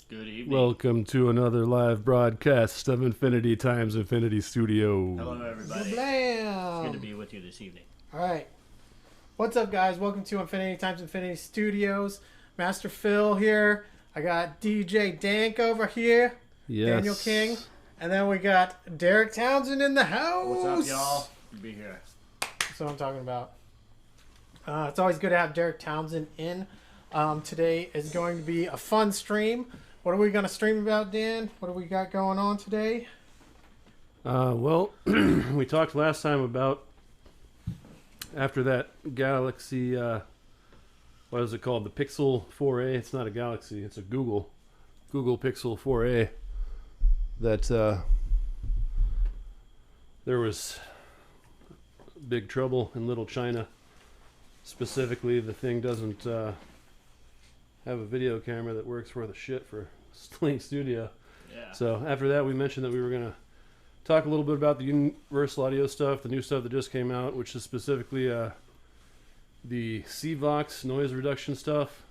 Good evening. Welcome to another live broadcast of Infinity Times Infinity Studio. Hello, everybody. Blam! It's good to be with you this evening. All right. What's up, guys? Welcome to Infinity Times Infinity Studios. Master Phil here. I got DJ Dank over here. Yes. Daniel King. And then we got Derek Townsend in the house. What's up, y'all? Good to be here. That's what I'm talking about. It's always good to have Derek Townsend in. Today is going to be a fun stream. What are we going to stream about, Dan? What do we got going on today? Well, we talked last time about after that Galaxy, what is it called? The Pixel 4a. It's not a Galaxy. It's a Google Pixel 4a. That there was big trouble in Little China. Specifically, the thing doesn't have a video camera that works worth a shit for Sling Studio. Yeah. So after that, we mentioned that we were going to talk a little bit about the Universal Audio stuff, the new stuff that just came out, which is specifically the CVOX noise reduction stuff.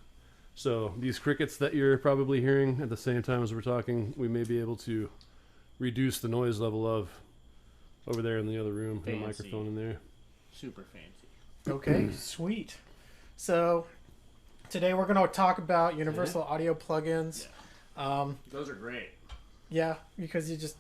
So these crickets that you're probably hearing at the same time as we're talking, we may be able to reduce the noise level of over there in the other room, the Fancy. microphone in there. Super fancy. Okay, sweet. So today we're going to talk about Universal Audio plugins. Those are great. Yeah, because you just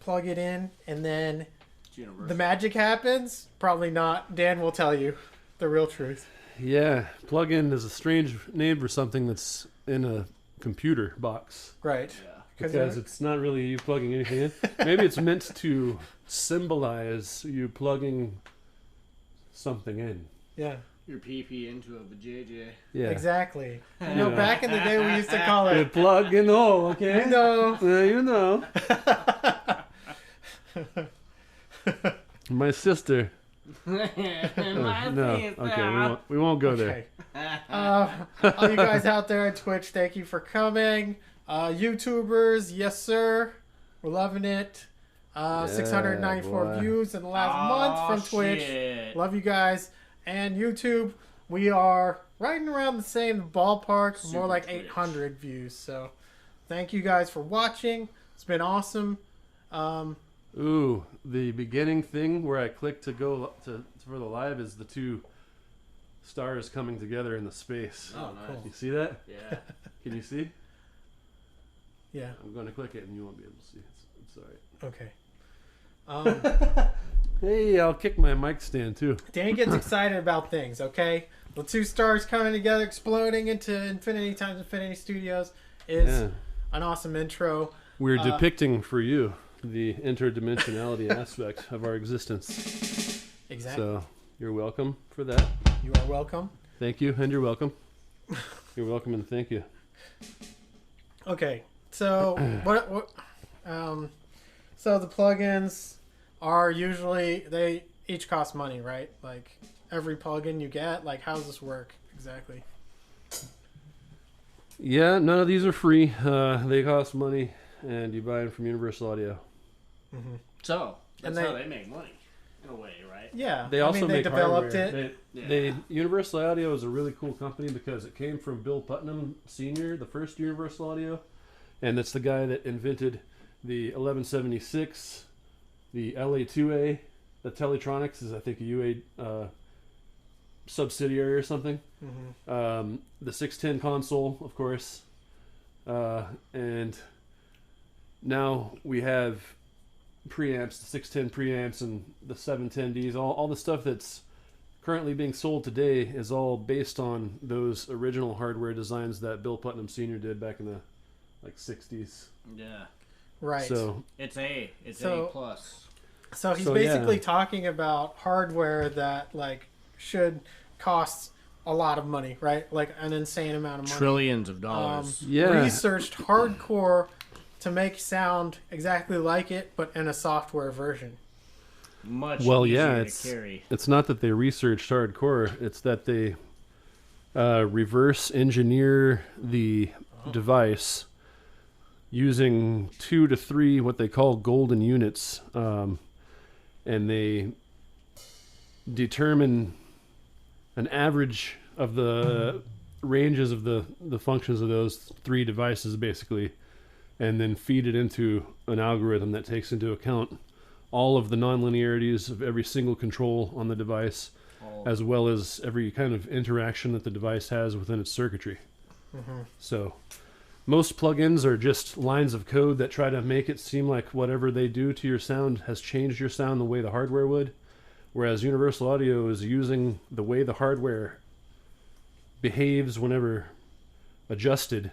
plug it in and then It's universal. the magic happens. Probably not. Dan will tell you the real truth. Yeah, plug-in is a strange name for something that's in a computer box. Right. Yeah. Because it's not really you plugging anything in. Maybe it's meant to symbolize you plugging something in. Yeah, Your PP into a vajayjay. Yeah. exactly. You know, Yeah. back in the day we used to call You it, plug in the hole, okay? you know. You know. My sister. My No. Okay, we won't go there. Okay. All you guys out there on Twitch, thank you for coming. YouTubers, yes sir, we're loving it. 694 boy. views in the last month from Twitch. Shit. Love you guys. And YouTube, we are right around the same ballpark, Super more like Twitch. 800 views. So thank you guys for watching. It's been awesome. Ooh, the beginning thing where I click to go for the live is the two stars coming together in the space. Oh, nice. You see that? Yeah. Can you see? Yeah, I'm going to click it and you won't be able to see. It's all right. okay. Hey, I'll kick my mic stand too. Dan gets excited about things, okay? The two stars coming together, exploding into Infinity Times Infinity Studios is Yeah. an awesome intro. We're depicting for you the interdimensionality aspect of our existence. Exactly. So you're welcome for that. You are welcome. Thank you, and you're welcome. You're welcome, and thank you. Okay, so so the plugins are usually, they each cost money, right? Like every plugin you get, like how does this work exactly? Yeah, none of these are free. They cost money, and you buy them from Universal Audio. Mm-hmm. So, that's And how they make money, in a way, right? Yeah, They also they make developed hardware. it. Yeah. Universal Audio is a really cool company because it came from Bill Putnam Sr., the first Universal Audio, and that's the guy that invented the 1176, the LA2A. The Teletronics is, I think, a UA subsidiary or something. Mm-hmm. The 610 console, of course, and now we have preamps, the 610 preamps, and the 710Ds. All the stuff that's currently being sold today is all based on those original hardware designs that Bill Putnam Sr. did back in the 60s. Yeah. Right. So It's A. It's So- A plus. So he's So, basically yeah. talking about hardware that like should cost a lot of money, right? Like an insane amount of money. Trillions of dollars. Yeah. Researched hardcore to make sound exactly like it, but in a software version. Much Well, easier yeah, to it's carry. it's not that they researched hardcore; it's that they reverse engineer the device using 2 to 3 what they call golden units, and they determine an average of the ranges of the functions of those 3 devices basically, and then feed it into an algorithm that takes into account all of the nonlinearities of every single control on the device, as well as every kind of interaction that the device has within its circuitry. So most plugins are just lines of code that try to make it seem like whatever they do to your sound has changed your sound the way the hardware would, whereas Universal Audio is using the way the hardware behaves whenever adjusted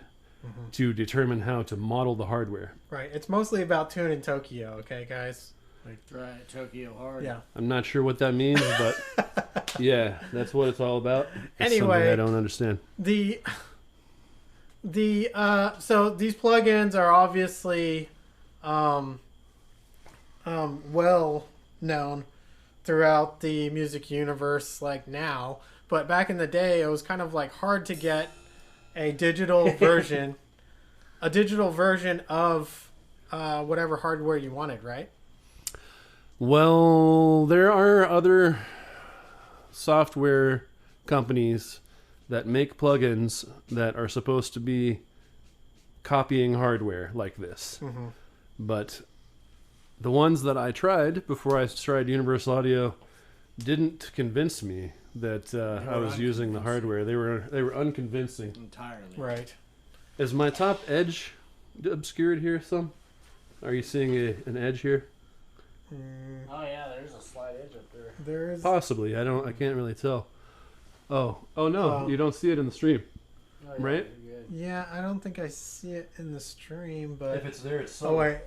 to determine how to model the hardware. Right. It's mostly about tuning Tokyo, okay, guys? Right, Tokyo hard. Yeah. I'm not sure what that means, but yeah, that's what it's all about. It's Anyway, something I don't understand. So these plugins are obviously well known throughout the music universe like now, but back in the day it was kind of like hard to get a digital version of whatever hardware you wanted, right? Well, there are other software companies that make plugins that are supposed to be copying hardware like this. But the ones that I tried before I tried Universal Audio didn't convince me that I was using the hardware. They were unconvincing. Entirely. Right. Is my top edge obscured here some? Are you seeing an edge here? Oh yeah, there's a slight edge up there. There is Possibly. I can't really tell. Oh no, you don't see it in the stream. Oh, yeah, Right? you're good. Yeah, I don't think I see it in the stream, but If it's there, it's oh wait,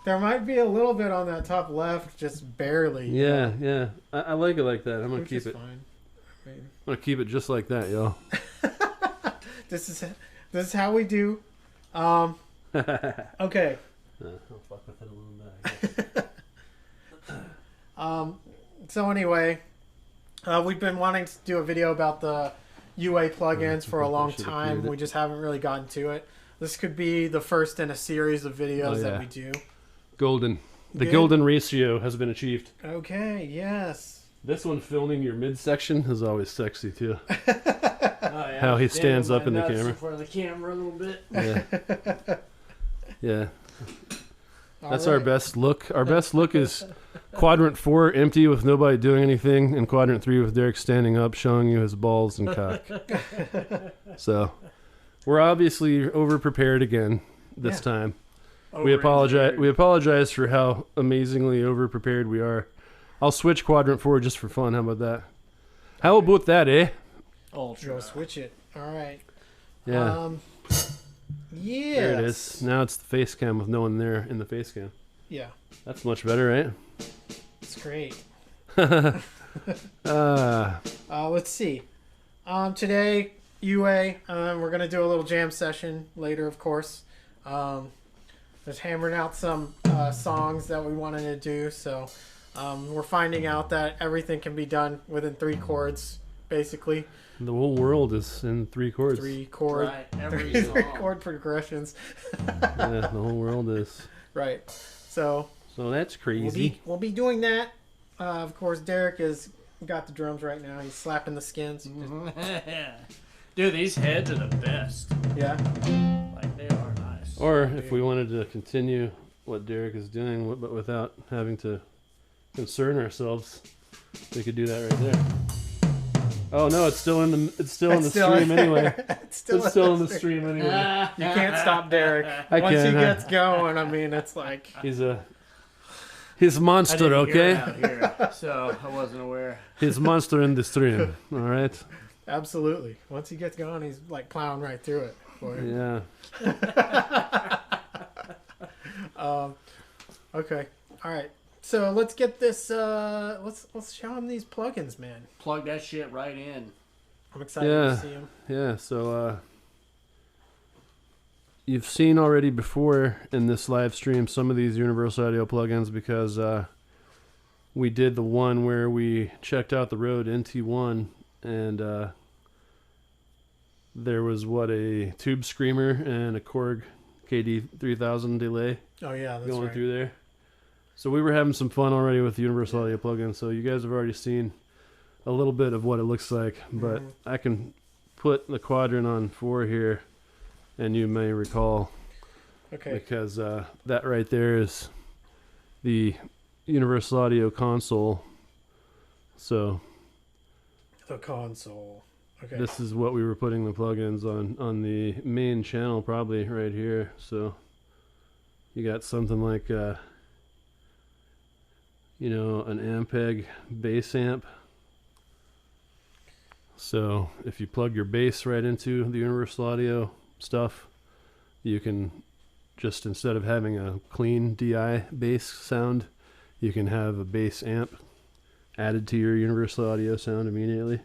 there might be a little bit on that top left, just barely. Yeah. I like it like that. I'm gonna Which keep is it. fine. I mean, I'm gonna keep it just like that, y'all. this is how we do. Okay. I'll fuck with it a little bit. So anyway, we've been wanting to do a video about the UA plugins for a long time. We just haven't really gotten to it. This could be the first in a series of videos that we do. Golden. The Good. golden ratio has been achieved. Okay, yes. This one filming your midsection is always sexy too. Oh, yeah. How he stands Standing up in the my nuts camera. in front of the camera a little bit. Yeah. Yeah. All That's right. our best look. Our best look is quadrant 4 empty with nobody doing anything, and quadrant 3 with Derek standing up showing you his balls and cock. So we're obviously over prepared again this time. We apologize for how amazingly over prepared we are. I'll switch quadrant 4 just for fun. How about that? How about that, eh? Ultra. Go switch it. All right. Yeah. Yeah. There it is. Now it's the face cam with no one there in the face cam. Yeah. That's much better, right? It's great. Uh, Let's see. Today, UA, we're going to do a little jam session later, of course. Just hammering out some songs that we wanted to do. So we're finding out that everything can be done within 3 chords, basically. the whole world is in 3 chords. 3 chord, Right, every 3 song. chord progressions. Yeah, the whole world is. Right. So So that's crazy. we'll be doing that. Of course, Derek has got the drums right now. He's slapping the skins. Dude, these heads are the best. Yeah. Like, they are nice. Or if we wanted to continue what Derek is doing, but without having to concern ourselves, we could do that right there. Oh no, it's still in the stream anyway. It's still in the stream anyway. You can't stop Derek. I Once he can, gets going, I mean, it's like He's a monster, I didn't hear okay? it out here, so I wasn't aware. He's monster in the stream. All right. absolutely. Once he gets going, he's like plowing right through it. For you. Yeah. Okay. All right. So let's get this. Let's show him these plugins, man. Plug that shit right in. I'm excited Yeah. to see him. Yeah. So you've seen already before in this live stream some of these Universal Audio plugins because we did the one where we checked out the Rode NT1 and there was a Tube Screamer and a Korg KD3000 delay Oh yeah, that's going right. through there. So we were having some fun already with the Universal Audio plugin. So you guys have already seen a little bit of what it looks like, but I can put the quadrant on 4 here, and you may recall, Okay. because that right there is the Universal Audio console. So The console. Okay. this is what we were putting the plugins on the main channel, probably right here. So you got something like an Ampeg bass amp. So if you plug your bass right into the Universal Audio stuff, you can just, instead of having a clean DI bass sound, you can have a bass amp added to your Universal Audio sound immediately.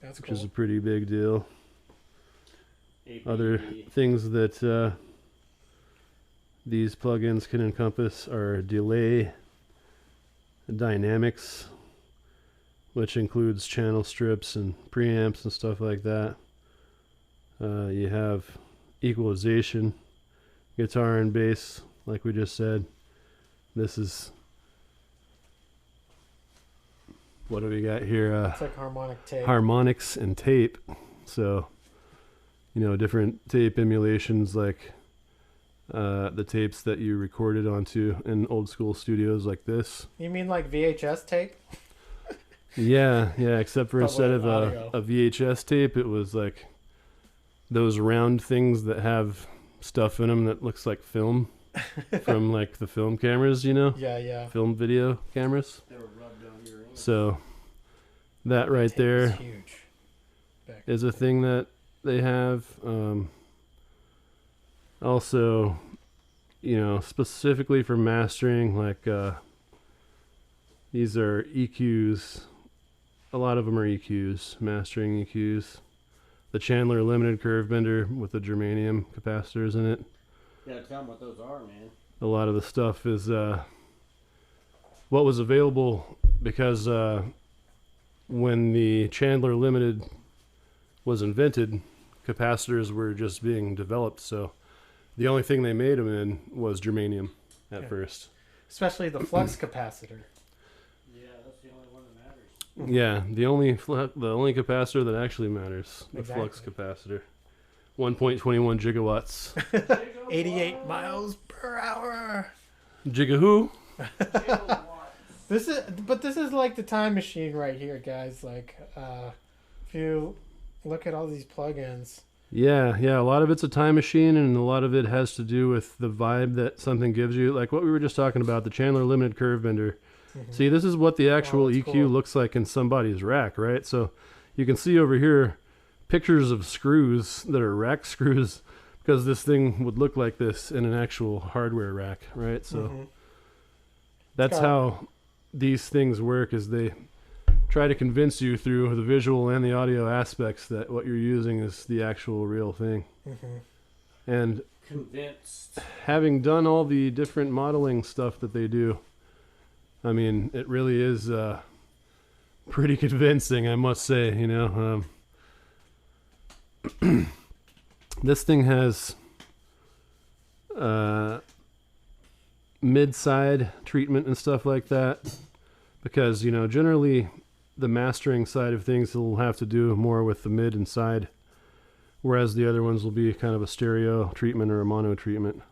That's which cool. is a pretty big deal. APE. Other things that these plugins can encompass are delay, dynamics, which includes channel strips and preamps and stuff like that. You have equalization, guitar and bass, like we just said. This is, what do we got here? It's like harmonic tape. Harmonics and tape. So, different tape emulations, like the tapes that you recorded onto in old school studios like this. You mean like VHS tape? Yeah, except for But instead with of audio. a VHS tape, it was like those round things that have stuff in them that looks like film from like the film cameras, Yeah. film video cameras. They were rubbed on your ink. So that right Tape there is huge. Back is a thing that they have. Also, specifically for mastering, like these are EQs. A lot of them are EQs, mastering EQs. The Chandler limited curve bender with the germanium capacitors in it. Yeah, tell them what those are, man. A lot of the stuff is what was available because when the Chandler limited was invented, capacitors were just being developed. So the only thing they made them in was germanium at first. Especially the flux capacitor. Yeah, that's the only one that matters. Yeah, the only capacitor that actually matters, the flux Exactly. capacitor. 1.21 gigawatts. 88 miles per hour. Gigahoo? This is like the time machine right here, guys. Like, if you look at all these plugins. Yeah, a lot of it's a time machine, and a lot of it has to do with the vibe that something gives you. Like what we were just talking about, the Chandler limited curve bender. See, this is what the actual that's EQ cool. looks like in somebody's rack, right? So you can see over here pictures of screws that are rack screws, because this thing would look like this in an actual hardware rack, right? So that's got- how these things work, is they try to convince you through the visual and the audio aspects that what you're using is the actual real thing. And Convinced. having done all the different modeling stuff that they do, I mean, it really is pretty convincing, I must say. This thing has mid-side treatment and stuff like that, because generally the mastering side of things will have to do more with the mid and side, whereas the other ones will be kind of a stereo treatment or a mono treatment.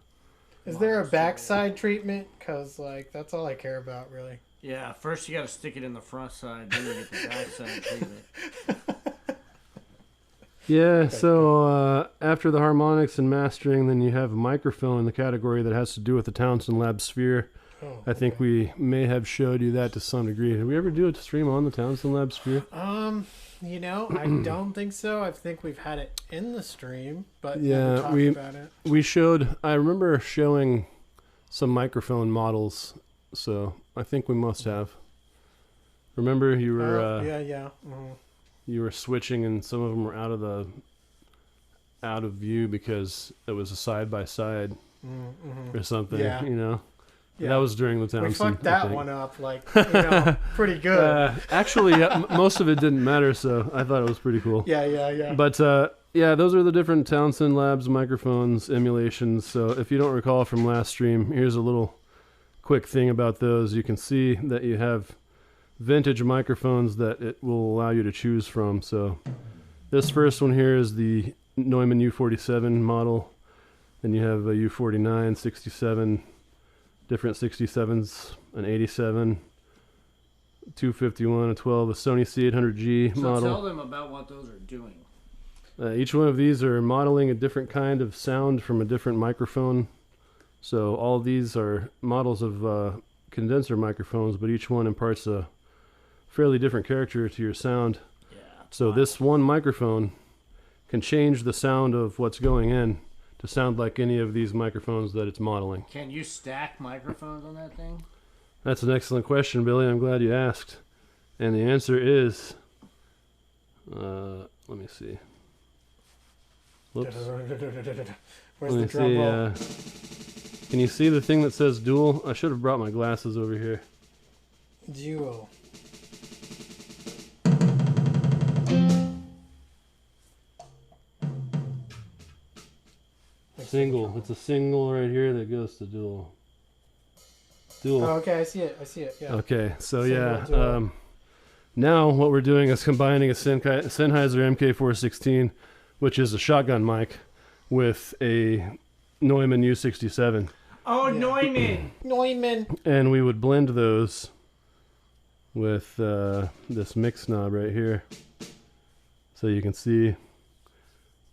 Is there a backside treatment? Because, like, that's all I care about, really. Yeah, first you got to stick it in the front side, then you get the back side treatment. Yeah, so after the harmonics and mastering, then you have a microphone in the category that has to do with the Townsend Lab Sphere. Oh, I think we may have showed you that to some degree. Did we ever do a stream on the Townsend Lab Sphere? I don't think so. I think we've had it in the stream, but Yeah, never talked about it. We showed, I remember showing some microphone models, so I think we must have. Remember you were Yeah. you were switching, and some of them were out of view because it was a side by side or something. Yeah. Yeah. That was during the Townsend. We fucked I that think. one up, pretty good. Actually, most of it didn't matter, so I thought it was pretty cool. Yeah. But those are the different Townsend Labs microphones emulations. So if you don't recall from last stream, here's a little quick thing about those. You can see that you have vintage microphones that it will allow you to choose from. So This first one here is the Neumann U-47 model. Then you have a U-49, 67, different 67s, an 87, 251, a 12, a Sony C800G So model. tell them about what those are doing. Each one of these are modeling a different kind of sound from a different microphone. So all of these are models of condenser microphones, but each one imparts a fairly different character to your sound. Yeah. So this one microphone can change the sound of what's going in to sound like any of these microphones that it's modeling. Can you stack microphones on that thing? That's an excellent question, Billy. I'm glad you asked. And the answer is, let me see. Whoops. Where's Let the me drum roll? see. Can you see the thing that says dual? I should have brought my glasses over here. Duo. Single. It's a single right here that goes to dual. Dual. Oh, okay, I see it. I see it. Yeah. Okay, so Single, yeah. dual. Now what we're doing is combining a Sennheiser MK416, which is a shotgun mic, with a Neumann U-67. Oh, Yeah. Neumann! Neumann. And we would blend those with this mix knob right here. So you can see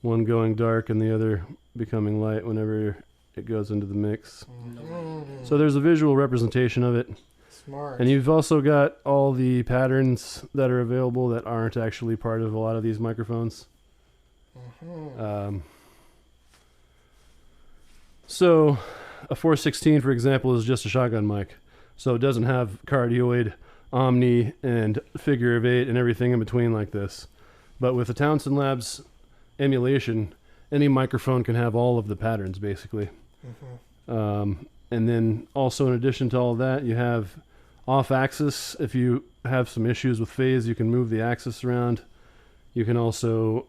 one going dark and the other becoming light whenever it goes into the mix. So there's a visual representation of it. Smart. And you've also got all the patterns that are available that aren't actually part of a lot of these microphones. So a 416, for example, is just a shotgun mic. So it doesn't have cardioid, omni, and figure of 8 and everything in between like this. But with the Townsend Labs emulation, any microphone can have all of the patterns, basically. And then also in addition to all of that, you have off-axis. If you have some issues with phase, you can move the axis around. You can also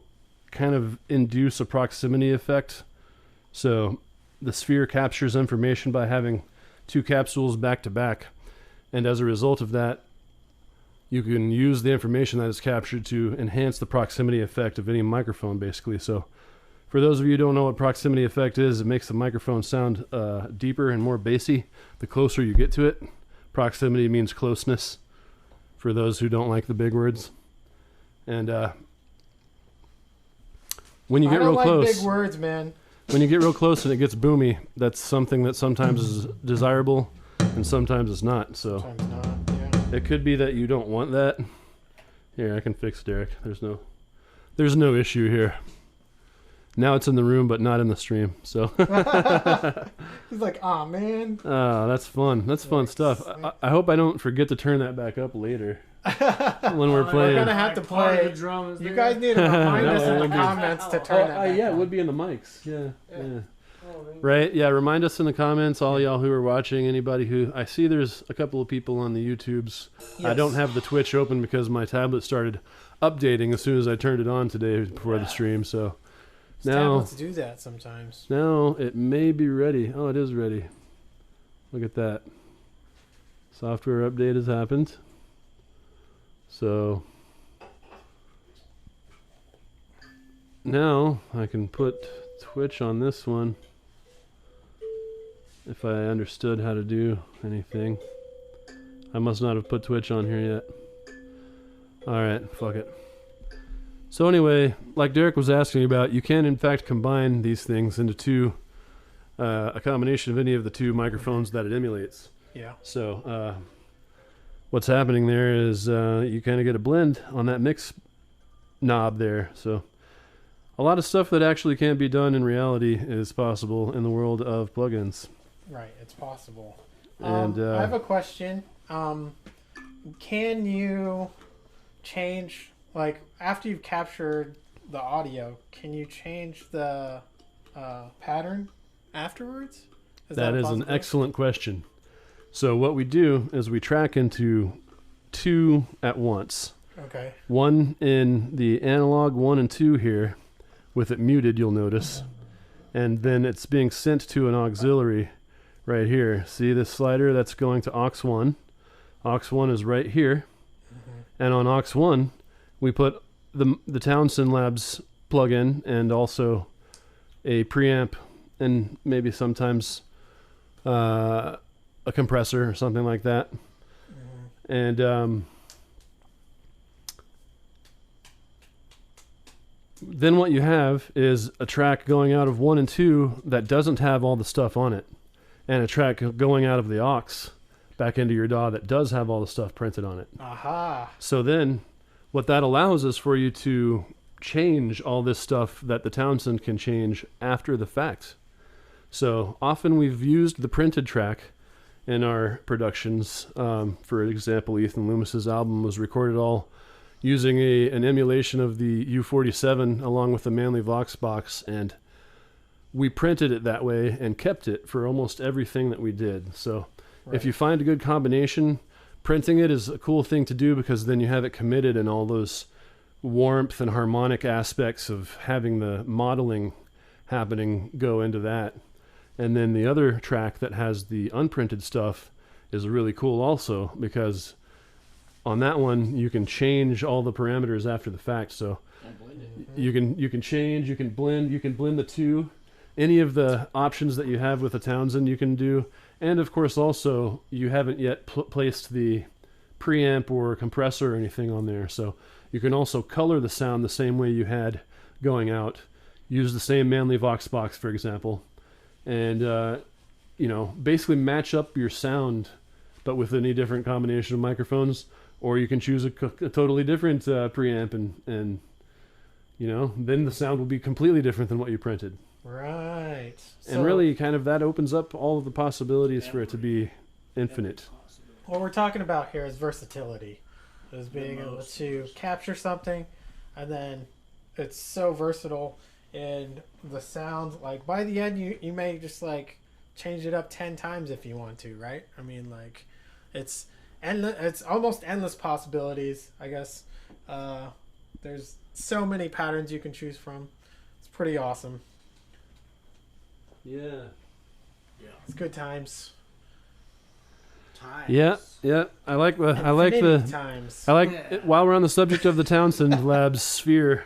kind of induce a proximity effect. So the sphere captures information by having two capsules back to back. And as a result of that, you can use the information that is captured to enhance the proximity effect of any microphone, basically. So for those of you who don't know what proximity effect is, it makes the microphone sound deeper and more bassy the closer you get to it. Proximity means closeness, for those who don't like the big words. And when you get real close, I don't like big words, man. when you get real close and it gets boomy, that's something that sometimes is desirable and sometimes it's not. So Sometimes not. Yeah. it could be that you don't want that. Here, I can fix Derek. There's no issue here. Now it's in the room, but not in the stream. So He's like, "Aw, man." oh, that's fun. That's fun stuff. I hope I don't forget to turn that back up later when we're We're playing. gonna have to Part of play. the drum is You there. guys need to remind No, us it in the would be- comments to turn that back Yeah, it on. would be in the mics. Yeah. Oh, man. Right. Yeah. Remind us in the comments, all y'all who are watching. Anybody who I see, there's a couple of people on the YouTubes. I Yes. don't have the Twitch open because my tablet started updating as soon as I turned it on today before the stream. So now Tablets do that sometimes. now it may be ready. Oh, it is ready. Look at that. Software update has happened. So now I can put Twitch on this one if I understood how to do anything. I must not have put Twitch on here yet. Alright, fuck it. So anyway, like Derek was asking about, you can in fact combine these things into a combination of any of the two microphones that it emulates. Yeah. So what's happening there is you kind of get a blend on that mix knob there. So a lot of stuff that actually can't be done in reality is possible in the world of plugins. Right. It's possible. And I have a question. Can you change, like, after you've captured the audio, can you change the pattern afterwards? that a is an possibility? excellent question. So what we do is we track into two at once. Okay. One in the analog 1 and 2 here, with it muted, you'll notice. And then it's being sent to an auxiliary right here. See this slider? That's going to aux 1. Aux 1 is right here. And on aux 1, we put the Townsend Labs plugin and also a preamp and maybe sometimes a compressor or something like that. And then what you have is a track going out of 1 and 2 that doesn't have all the stuff on it, and a track going out of the aux back into your DAW that does have all the stuff printed on it. Aha. So then what that allows is for you to change all this stuff that the Townsend can change after the fact. So often we've used the printed track in our productions. For example, Ethan Loomis's album was recorded all using an emulation of the U-47 along with the Manley Vox box, and we printed it that way and kept it for almost everything that we did. So if you find a good combination, printing it is a cool thing to do because then you have it committed and all those warmth and harmonic aspects of having the modeling happening go into that. And then the other track that has the unprinted stuff is really cool also, because on that one you can change all the parameters after the fact. So you can change, you can blend the two. Any of the options that you have with a Townsend you can do. And of course also you haven't yet placed the preamp or compressor or anything on there. So you can also color the sound the same way you had going out. Use the same Manley Vox box, for example. And, basically match up your sound, but with any different combination of microphones. Or you can choose a totally different preamp and then the sound will be completely different than what you printed. Right. And really kind of that opens up all of the possibilities for it to be infinite. What we're talking about here is versatility. Is being able to capture something and then it's so versatile in the sound. Like by the end you may just like change it up 10 times if you want to, right? I mean, like it's endless, it's almost endless possibilities, I guess. There's so many patterns you can choose from. It's pretty awesome. Yeah. It's good times. Yeah. I like times. while we're on the subject of the Townsend Labs sphere.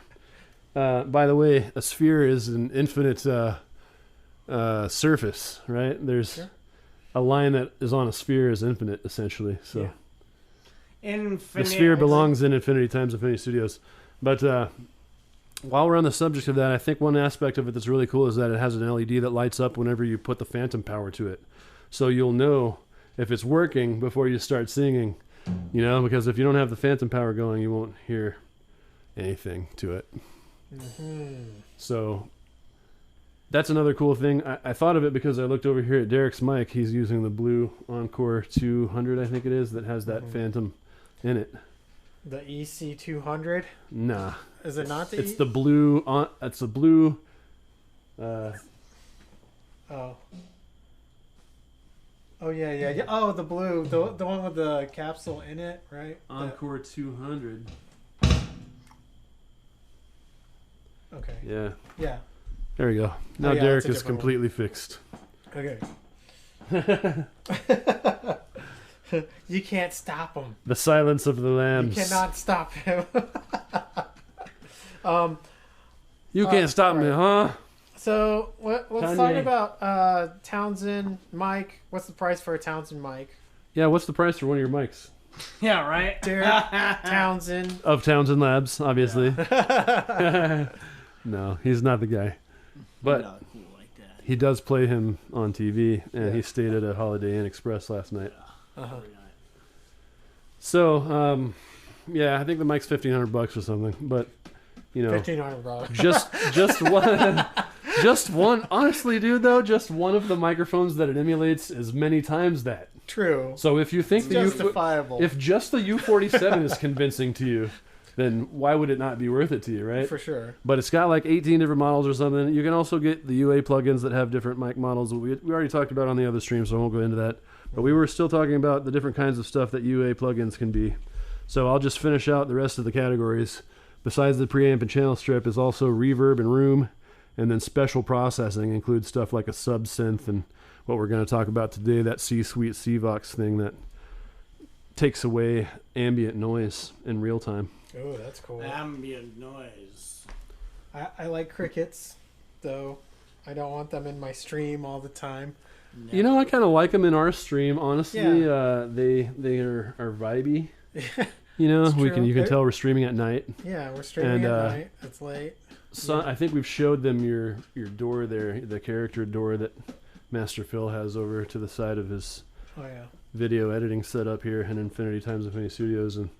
By the way, a sphere is an infinite surface, right? There's a line that is on a sphere is infinite, essentially. So Infinite. the sphere belongs in Infinity Times Infinity Studios. But while we're on the subject of that, I think one aspect of it that's really cool is that it has an LED that lights up whenever you put the phantom power to it. So you'll know if it's working before you start singing, because if you don't have the phantom power going, you won't hear anything to it. So that's another cool thing. I thought of it because I looked over here at Derek's mic. He's using the blue Encore 200, I think it is, that has that phantom in it. The EC200? Nah. Is it not the It's the blue. It's the blue. Oh, yeah. Oh, the blue. The one with the capsule in it, right? Encore 200. Okay. Yeah. Yeah. There we go. Now yeah, Derek that's a is different completely fixed. Okay. You can't stop him. The silence of the lambs. You cannot stop him. You can't stop me, huh? So let's talk about Townsend mic. What's the price for a Townsend mic? Yeah, what's the price for one of your mics? Yeah, right. Derek Townsend. Of Townsend Labs, obviously. Yeah. No, he's not the guy. But Not cool like that. he does play him on TV, and he stayed at a Holiday Inn Express last night. So, I think the mic's $1,500 or something, but $1,500. just one. Honestly, dude, though, just one of the microphones that it emulates is many times that. True. So if you think justifiable. if just the U-47 is convincing to you, then why would it not be worth it to you, right? For sure. But it's got like 18 different models or something. You can also get the UA plugins that have different mic models. We already talked about on the other stream, so I won't go into that. But we were still talking about the different kinds of stuff that UA plugins can be. So I'll just finish out the rest of the categories. Besides the preamp and channel strip is also reverb and room, and then special processing includes stuff like a sub synth and what we're going to talk about today, that C-Suite C-Vox thing that takes away ambient noise in real time. Oh, that's cool. Ambient noise. I like crickets, though. I don't want them in my stream all the time. Never. You know, I kind of like them in our stream. Honestly, Yeah. They are vibey. You know, It's true. you can tell we're streaming at night. Yeah, we're streaming at night. It's late. So Yeah. I think we've showed them your door there, the character door that Master Phil has over to the side of his Oh yeah. video editing setup here in Infinity Times Infinity Studios, and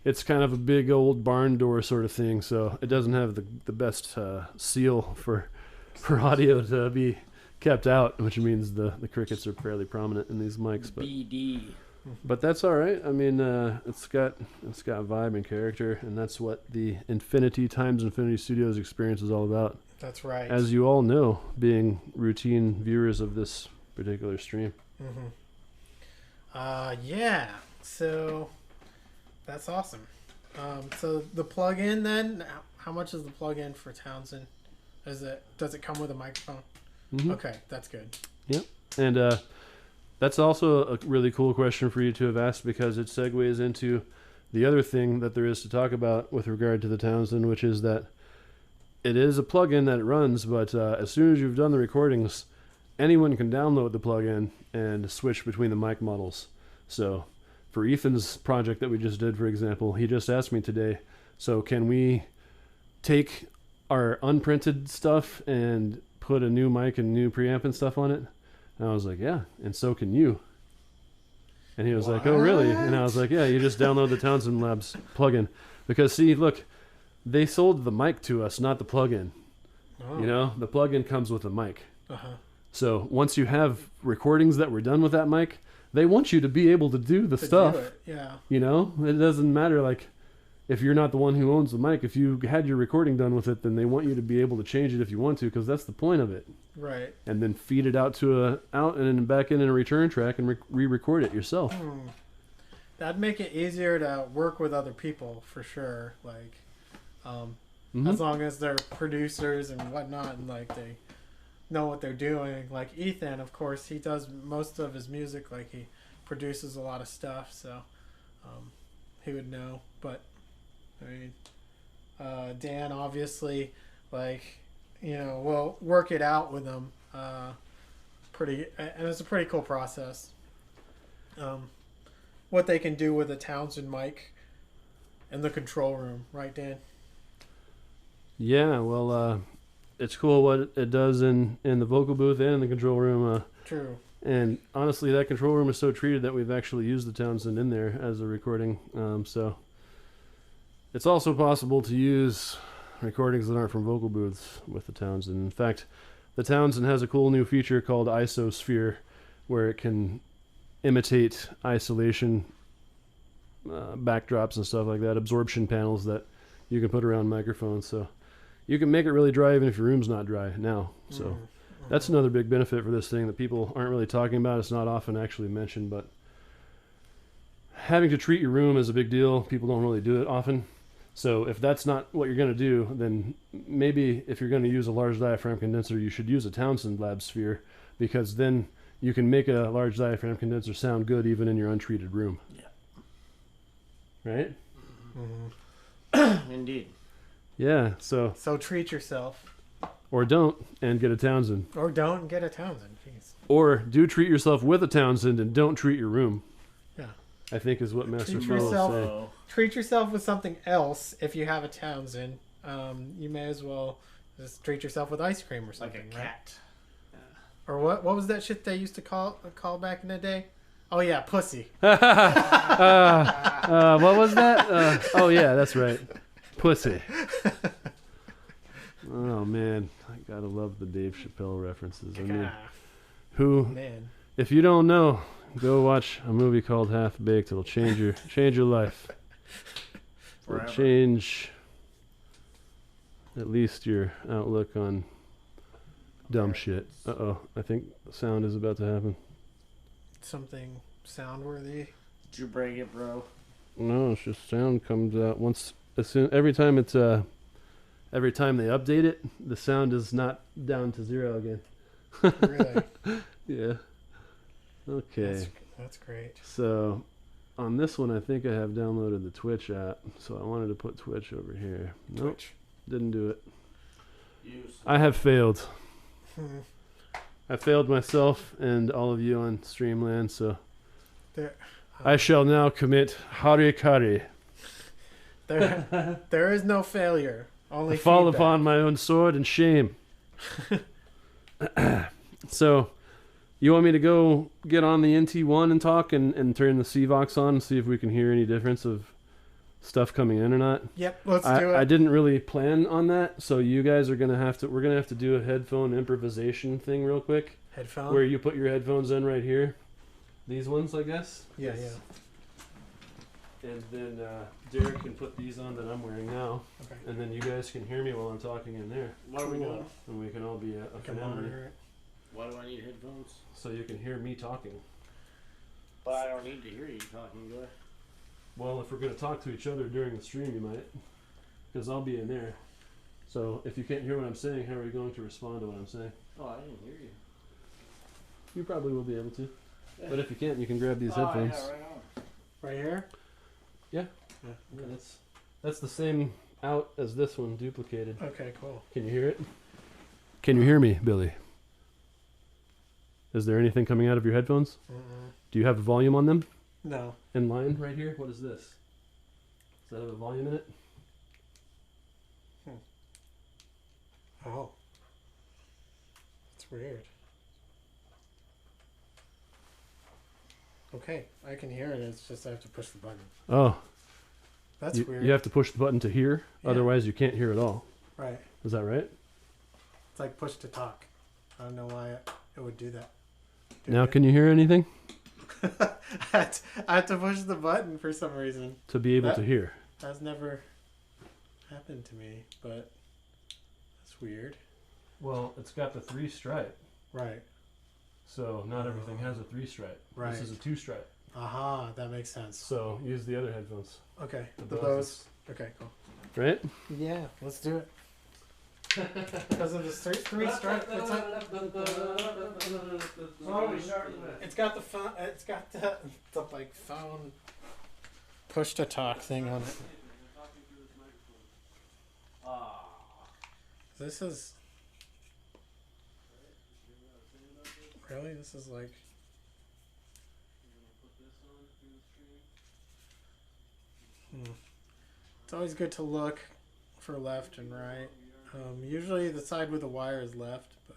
it's kind of a big old barn door sort of thing. So it doesn't have the best seal for audio to be kept out, which means the crickets are fairly prominent in these mics. But that's all right. I mean, it's got vibe and character, and that's what the Infinity Times Infinity Studios experience is all about. That's right. As you all know, being routine viewers of this particular stream. Mm-hmm. Yeah. So that's awesome. So the plug-in then, how much is the plug-in for Townsend? Does it come with a microphone? Mhm. Okay, that's good. And that's also a really cool question for you to have asked, because it segues into the other thing that there is to talk about with regard to the Townsend, which is that it is a plugin that it runs, but as soon as you've done the recordings, anyone can download the plugin and switch between the mic models. So for Ethan's project that we just did, for example, he just asked me today, so can we take our unprinted stuff and put a new mic and new preamp and stuff on it? And I was like, yeah, and so can you. And he was like, oh, really? And I was like, yeah, you just download the Townsend Labs plugin. Because, see, look, they sold the mic to us, not the plugin. Oh. You know, the plugin comes with a mic. Uh-huh. So once you have recordings that were done with that mic, they want you to be able to do the stuff. Do it. Yeah. You know, it doesn't matter, like, if you're not the one who owns the mic. If you had your recording done with it, then they want you to be able to change it if you want to, because that's the point of it. Right. And then feed it out and then back in a return track and re-record it yourself. That'd make it easier to work with other people for sure. Like, as long as they're producers and whatnot, and like they know what they're doing. Like Ethan, of course, he does most of his music. Like he produces a lot of stuff, so he would know. But I mean, Dan obviously, like, you know, we'll work it out with them. And it's a pretty cool process. What they can do with a Townsend mic in the control room, right, Dan? Yeah, well, it's cool what it does in the vocal booth and in the control room. True. And honestly, that control room is so treated that we've actually used the Townsend in there as a recording. So it's also possible to use recordings that aren't from vocal booths with the Townsend. In fact, the Townsend has a cool new feature called Isosphere, where it can imitate isolation backdrops and stuff like that, absorption panels that you can put around microphones. So you can make it really dry even if your room's not dry now. So that's another big benefit for this thing that people aren't really talking about. It's not often actually mentioned, but having to treat your room is a big deal. People don't really do it often. So if that's not what you're going to do, then maybe if you're going to use a large diaphragm condenser, you should use a Townsend Lab Sphere, because then you can make a large diaphragm condenser sound good even in your untreated room. Yeah. Right? Indeed. Yeah, so treat yourself. Or don't and get a Townsend. Or don't get a Townsend. Jeez. Or do treat yourself with a Townsend and don't treat your room. Yeah. I think is what Master Treat Phil will yourself. say. Treat yourself with something else if you have a Townsend. You may as well just treat yourself with ice cream or something. Like a cat. Right? Or what was that shit they used to call back in the day? Oh yeah, pussy. What was that? Oh yeah, that's right. Pussy. Oh man, I gotta love the Dave Chappelle references. I mean, Man. if you don't know, go watch a movie called Half Baked. It'll change your life. It'll Forever. change at least your outlook on dumb shit. Uh-oh, I think sound is about to happen. Something sound-worthy. Did you break it, bro? No, it's just sound comes out every time they update it, the sound is not down to 0 again. Really? Yeah. Okay. That's great. So on this one, I think I have downloaded the Twitch app, so I wanted to put Twitch over here. Nope, Twitch. didn't do it. I have failed. I failed myself and all of you on Streamland, so I shall now commit harikari. There is no failure. Only I fall feedback. upon my own sword and shame. So, you want me to go get on the NT1 and talk and turn the CVOX on and see if we can hear any difference of stuff coming in or not? Yep, let's do it. I didn't really plan on that, so you guys are gonna have to. We're gonna have to do a headphone improvisation thing real quick, Headphone? where you put your headphones in right here. These ones, I guess. Yeah. And then Derek can put these on that I'm wearing now, Okay. and then you guys can hear me while I'm talking in there, What are we doing? and we can all be a Come family, on. Why do I need headphones? so you can hear me talking. But I don't need to hear you talking, do I? Well, if we're gonna talk to each other during the stream, you might, because I'll be in there. So if you can't hear what I'm saying, how are you going to respond to what I'm saying? Oh, I didn't hear you. You probably will be able to, Yeah. but if you can't, you can grab these headphones. Yeah, right on. Right here? Yeah, that's the same out as this one, duplicated. Okay, cool. Can you hear it? Can you hear me, Billy? Is there anything coming out of your headphones? Do you have a volume on them? No. In line right here? What is this? Does that have a volume in it? Oh. That's weird. Okay, I can hear it. It's just I have to push the button. Oh, That's weird. you have to push the button to hear, Yeah. otherwise you can't hear at all. Right. Is that right? It's like push to talk. I don't know why it would do that. Now can you hear anything? I had to push the button for some reason. To be able to hear. That's never happened to me, but that's weird. Well, it's got the 3 stripe, Right. so not everything has a 3 stripe. Right. This is a 2 stripe. Aha, that makes sense. So use the other headphones. Okay, The the Bose. Bose. Okay, cool. Right? Yeah, let's do it. Because of the 3 stripe. It's like, it's got the phone. It's got the like phone push to talk thing on it. This is really. This is like. It's always good to look for left and right. Usually the side with the wire is left, but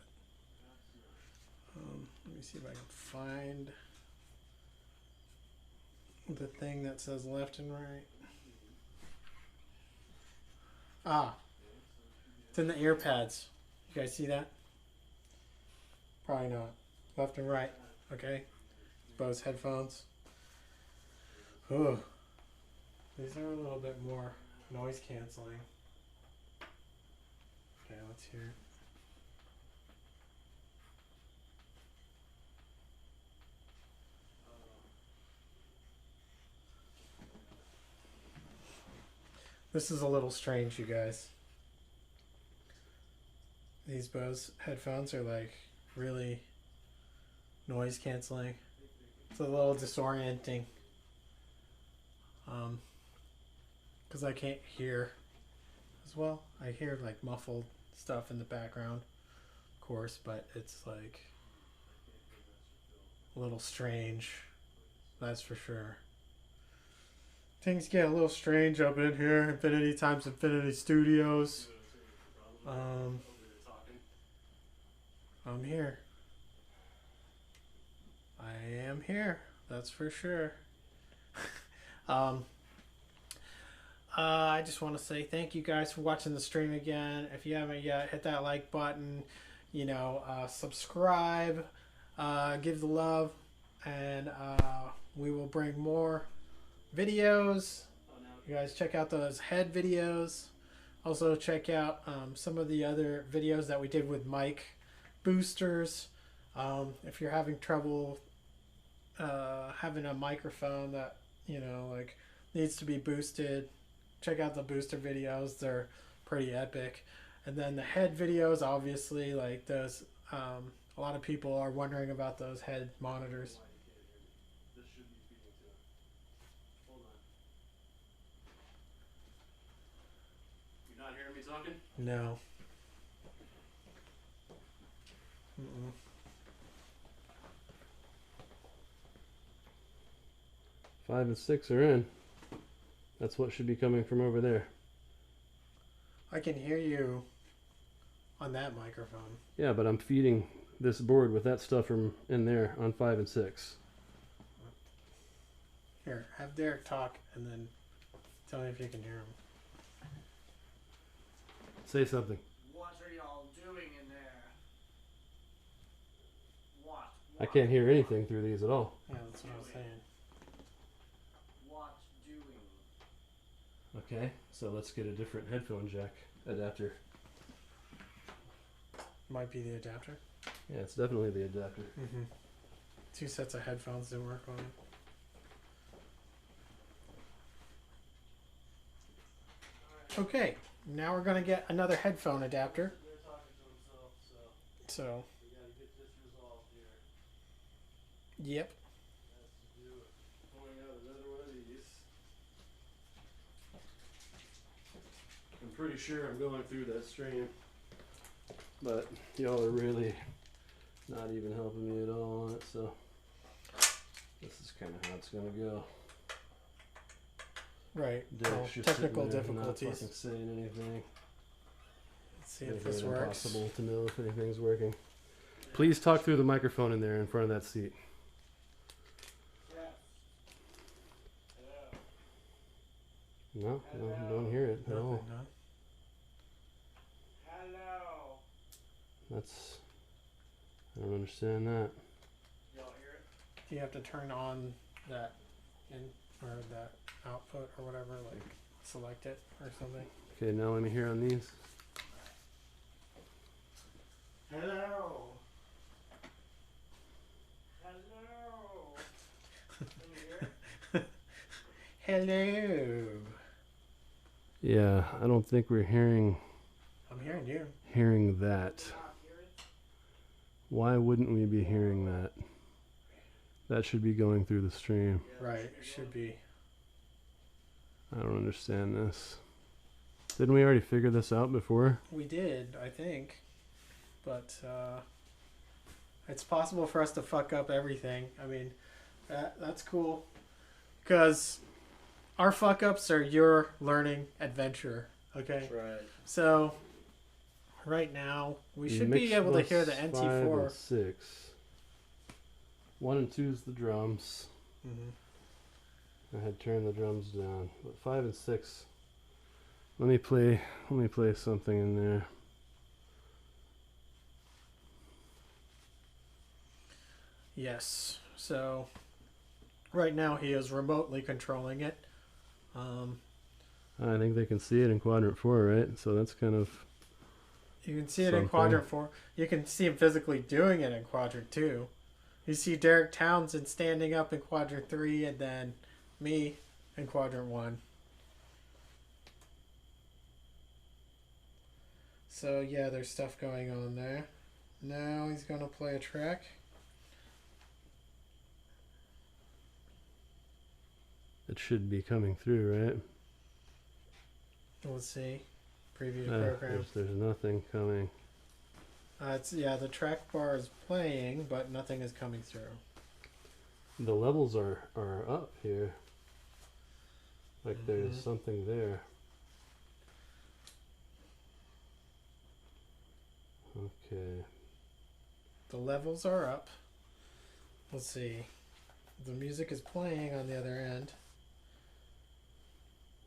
let me see if I can find the thing that says left and right. Ah, it's in the ear pads. You guys see that? Probably not. Left and right. Okay. Bose headphones. Ooh. These are a little bit more noise canceling. Okay, let's hear it. This is a little strange, you guys. These Bose headphones are like really noise canceling. It's a little disorienting. Because I can't hear as well. I hear like muffled stuff in the background, of course, but it's like a little strange, that's for sure. Things get a little strange up in here. Infinity times Infinity Studios. I'm here. I am here, that's for sure. I just want to say thank you guys for watching the stream again. If you haven't yet, hit that like button, subscribe, give the love, and we will bring more videos. You guys check out those head videos. Also check out some of the other videos that we did with mic boosters. If you're having trouble having a microphone that needs to be boosted, check out the booster videos. They're pretty epic. And then the head videos, obviously, like those, a lot of people are wondering about those head monitors. talking? No. Mm-mm. 5 and 6 are in. That's what should be coming from over there. I can hear you on that microphone. Yeah, but I'm feeding this board with that stuff from in there on 5 and 6. Here, have Derek talk and then tell me if you can hear him. Say something. What are y'all doing in there? What? I can't hear anything through these at all. Yeah, that's what I was saying. What doing? Okay, so let's get a different headphone jack adapter. Might be the adapter. Yeah, it's definitely the adapter. Mm-hmm. 2 sets of headphones didn't work on it. Okay, now we're gonna get another headphone adapter. They're talking to themselves, So, we gotta get this resolved here. yep. Has to do with pulling out another one of these. I'm pretty sure I'm going through that stream, but y'all are really not even helping me at all on it, so this is kind of how it's gonna go. Right. Derek's just Technical sitting there not difficulties. fucking saying anything. Let's see if Making this it works. impossible to know if anything's working. Please talk through the microphone in there in front of that seat. Yes. No, don't hear it at all. Nothing, no? Hello. That's, I don't understand that. Y'all hear it? Do you have to turn on that in or that output or whatever, like select it or something? Okay, now let me hear on these. Hello. Hello. Can you hear it? Hello. Yeah, I don't think we're hearing I'm hearing you. that. Do you not hear it? Why wouldn't we be hearing that? That should be going through the stream. Right, it should be. I don't understand this. Didn't we already figure this out before? We did, I think. But it's possible for us to fuck up everything. I mean, that's cool. Because our fuck ups are your learning adventure. Okay? Right. So, right now, we should be able to hear the Mix NT4. 5 and 6. 1 and 2 is the drums. Mm-hmm. I had turned the drums down. But 5 and 6. Let me play something in there. Yes. So, right now he is remotely controlling it. I think they can see it in quadrant 4, right? So that's kind of You can see it in Something. quadrant 4. You can see him physically doing it in quadrant 2. You see Derek Townsend standing up in quadrant 3 and then me in quadrant 1. So yeah, there's stuff going on there. Now he's going to play a track. it should be coming through, right? Let's see. Preview program. There's nothing coming. It's the track bar is playing, but nothing is coming through. The levels are up here. Like there's Mhm. something there. Okay. The levels are up. Let's see. The music is playing on the other end.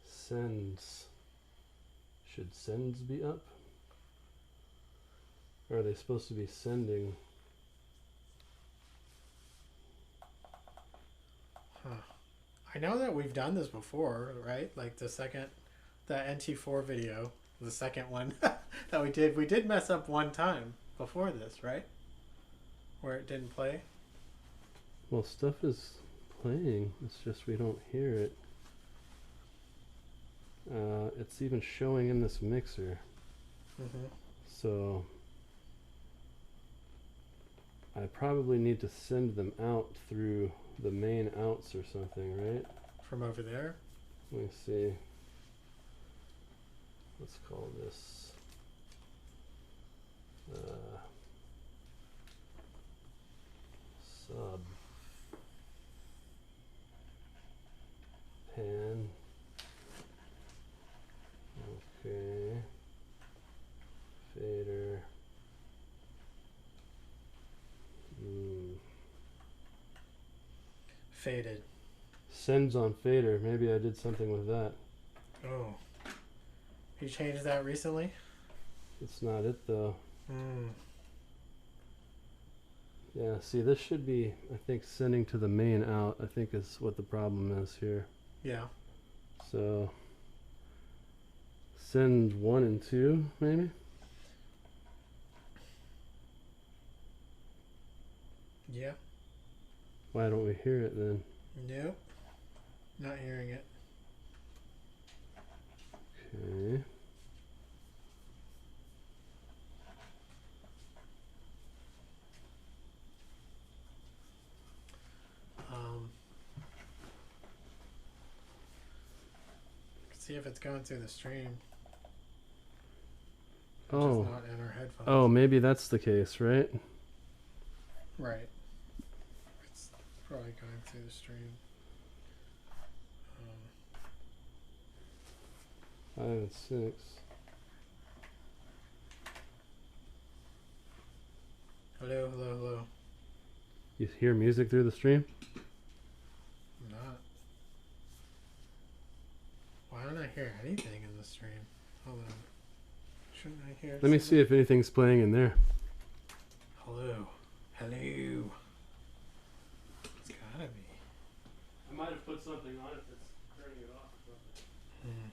Sends. Should sends be up? Or are they supposed to be sending? Huh. I know that we've done this before, right? Like the NT4 video, the second one that we did. We did mess up one time before this, right? Where it didn't play. Well, stuff is playing. It's just we don't hear it. It's even showing in this mixer. Mm-hmm. So I probably need to send them out through the main outs or something, right? From over there. Let me see. let's call this sub pan. Okay. Fader. Faded. Sends on fader. Maybe I did something with that. Oh. You changed that recently? It's not it though. Hmm. Yeah, see, this should be, I think, sending to the main out, I think is what the problem is here. Yeah. So, send 1 and 2, maybe? Yeah. Why don't we hear it then? Nope. Not hearing it. Okay. See if it's going through the stream. Oh. Just not in our headphones. Oh, maybe that's the case, right? Right. It's probably going through the stream. 5 and 6. Hello, hello, hello. You hear music through the stream? I'm not. Why don't I hear anything in the stream? Hold on. Shouldn't I hear Let me something? see if anything's playing in there. Hello. Hello. It's gotta be. I might have put something on it that's turning it off or something.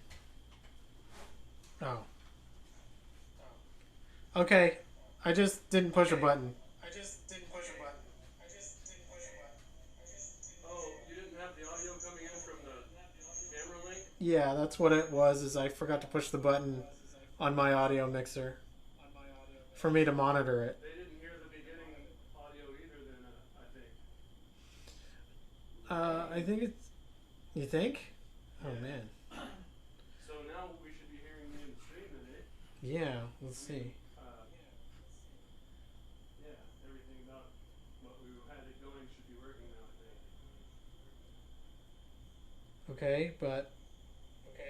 Oh. Okay. I just didn't push a button. Oh, you didn't have the audio coming in from the camera link? Yeah, that's what it was, is I forgot to push the button on my audio mixer for me to monitor it. They didn't hear the beginning audio either then, I think. I think it's... You think? Oh, Yeah. man. So now we should be hearing me in the stream then, eh? Yeah, let's see. Yeah, everything about what we had it going should be working now, I think. Okay, but... I can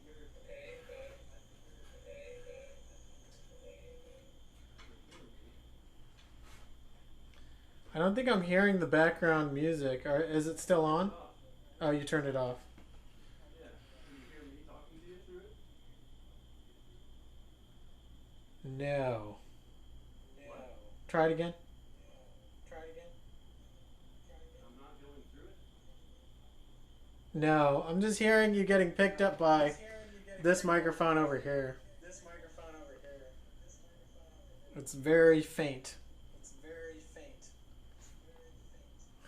hear it. I don't think I'm hearing the background music. Is it still on? Oh, you turned it off. Yeah. Can you hear me talking to you through it? No. Try it again. I'm not going through it? No, I'm just hearing you getting picked up by this microphone over here. It's very faint.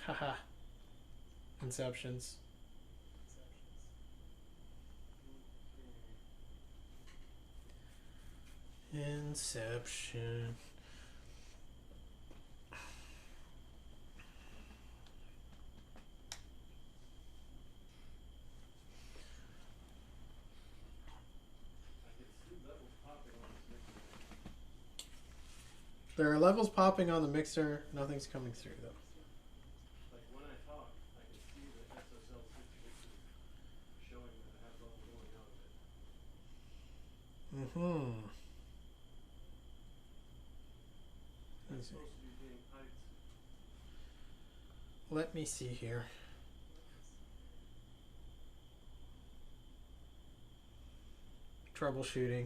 Haha. Inceptions. Inception. There are levels popping on the mixer. Nothing's coming through though. Like when I talk, I can see the SSL situation showing that I have level going out of it. Mm-hmm. That's supposed to be being piped. Let me see here. Troubleshooting.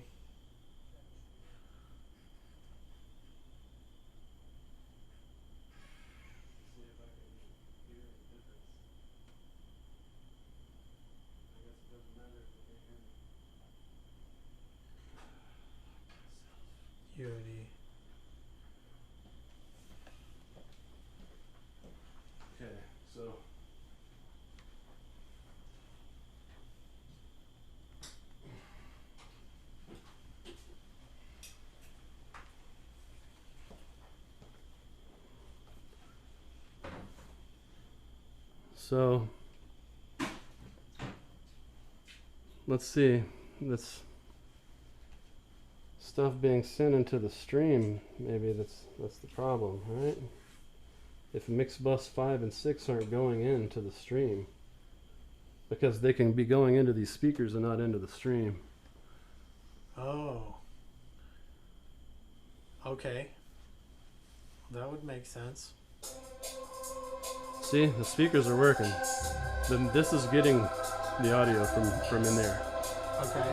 See if I can hear any difference. I guess it doesn't matter if they can't hear me. Unity. Okay, so let's see. stuff being sent into the stream. Maybe that's the problem, right? If mix bus 5 and 6 aren't going into the stream, because they can be going into these speakers and not into the stream. Oh. Okay. That would make sense. See, the speakers are working. Then this is getting the audio from in there. Okay.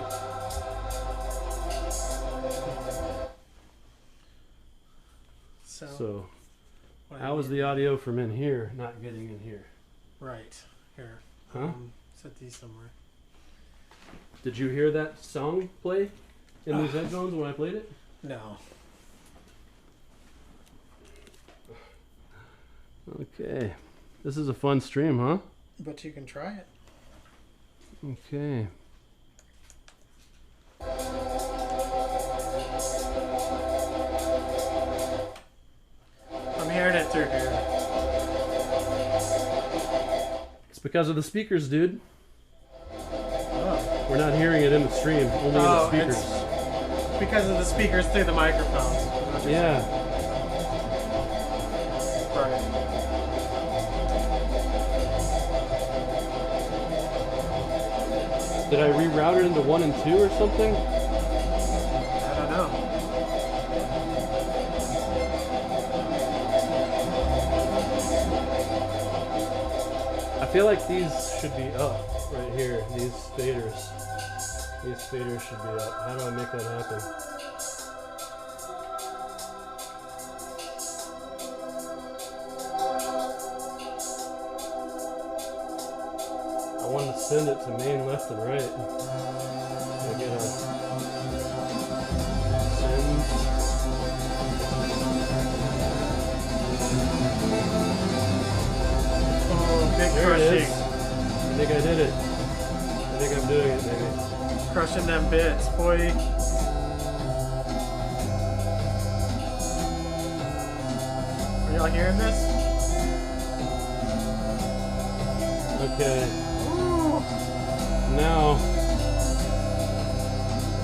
So what how is the audio from in here not getting in here? Right. Here. Huh? Set these somewhere. Did you hear that song play in these headphones when I played it? No. Okay. This is a fun stream, huh? But you can try it. Okay. I'm hearing it through here. It's because of the speakers, dude. Oh. We're not hearing it in the stream, only in the speakers. It's because of the speakers through the microphones. Yeah. Right. Did I reroute it into 1 and 2 or something? I don't know. I feel like these should be up right here. These faders. These faders should be up. How do I make that happen? I want to send it to main, left, and right. I get a send. Oh, big There it crushing. is. I think I did it. I think I'm doing it, maybe. Crushing them bits, boy. Are y'all hearing this? Okay. Ooh. Now.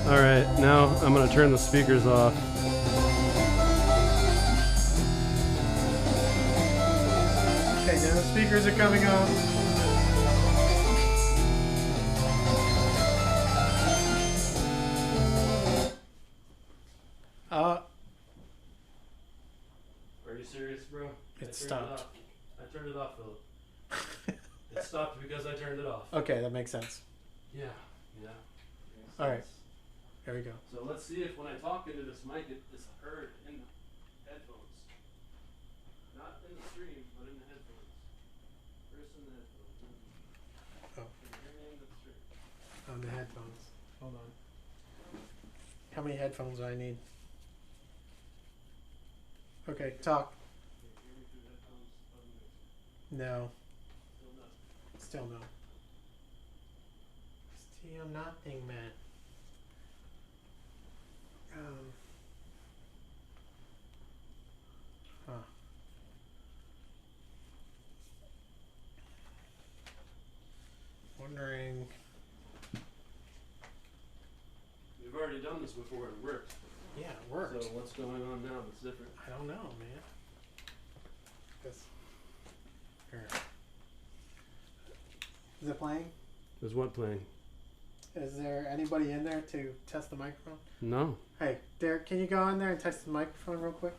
Alright, now I'm going to turn the speakers off. Okay, now the speakers are coming on. Are you serious, bro? It stopped. I turned it off, Philip. It stopped because I turned it off. Okay, that makes sense. Yeah. All right. There we go. So let's see if when I talk into this mic, it is heard in the headphones. Not in the stream, but in the headphones. First in the headphones. Oh. Can you hear me in the stream? On the headphones. Hold on. How many headphones do I need? Okay, talk. Can you hear me through the headphones of the mixer? No. Still no. Still no. Still nothing, man. Huh. Wondering. We've already done this before and it worked. Yeah, it worked. So what's going on now that's different? I don't know, man. This. Here. Is it playing? Is what playing? Is there anybody in there to test the microphone? No. Hey, Derek, can you go in there and test the microphone real quick?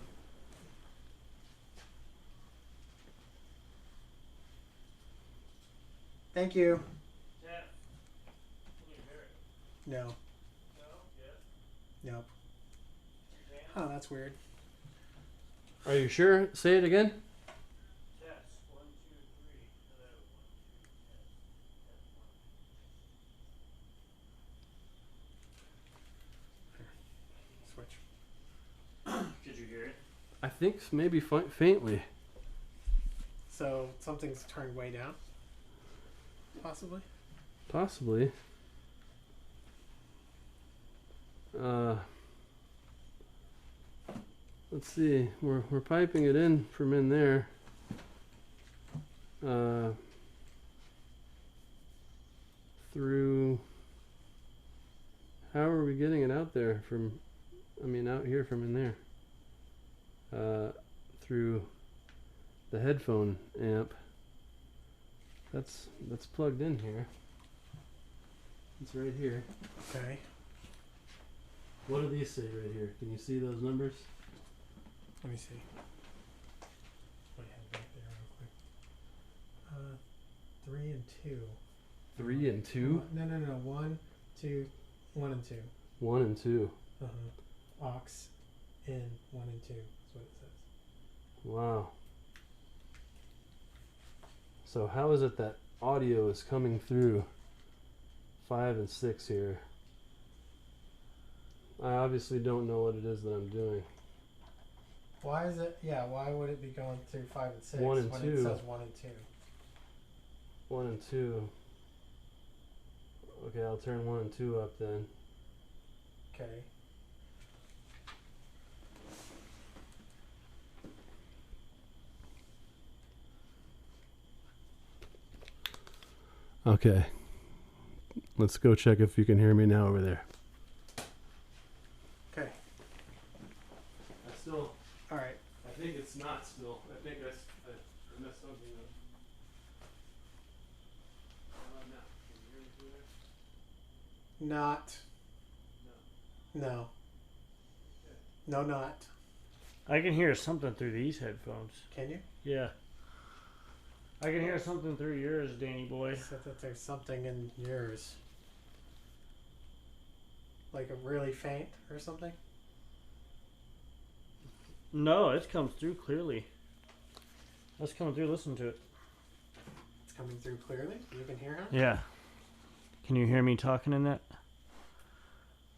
Thank you. Yeah. Can you hear it? No. No? Yes? Nope. You can? Oh, that's weird. Are you sure? Say it again. Test. 1, 2, 3. Hello. 1, 2, test. Test 1. Switch. Could you hear it? I think maybe faintly. So something's turned way down? Possibly? Possibly. Let's see. We're piping it in from in there. Through. How are we getting it out there from? I mean, out here from in there. Through the headphone amp. That's plugged in here. It's right here. Okay. What do these say right here? Can you see those numbers? Let me see. What do you have back there real quick? 3 and 2. 3 and 2? No. 1, 2, 1 and 2. 1 and 2. Aux in 1 and 2. That's what it says. Wow. So how is it that audio is coming through 5 and 6 here? I obviously don't know what it is that I'm doing. Why is it? Yeah, why would it be going through 5 and 6 1 and when 2. it says 1 and 2? 1 and 2. Okay, I'll turn 1 and 2 up then. Okay. Okay. Let's go check if you can hear me now over there. Okay. I still... All right. I think it's not still. I think I messed something up. How about now? Can you hear me through there? Not. No. No. No, not. I can hear something through these headphones. Can you? Yeah. I can hear something through yours, Danny boy. Except that there's something in yours. Like a really faint or something? No, it comes through clearly. That's coming through. Listen to it. It's coming through clearly? You can hear him? Yeah. Can you hear me talking in that?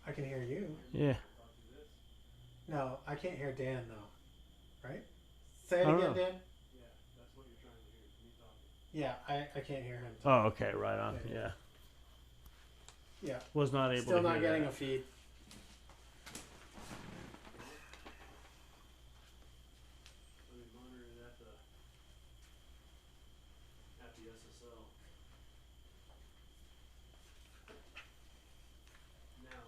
I can hear you. Yeah. No, I can't hear Dan though. Right? Say it I don't again, know. Dan. Yeah, that's what you're trying to hear. Me talking. Yeah, I can't hear him. Oh, okay. Right on. Yeah. Yeah. Was not able Still to not hear getting that. a feed. Let me monitor it at the SSL. Now,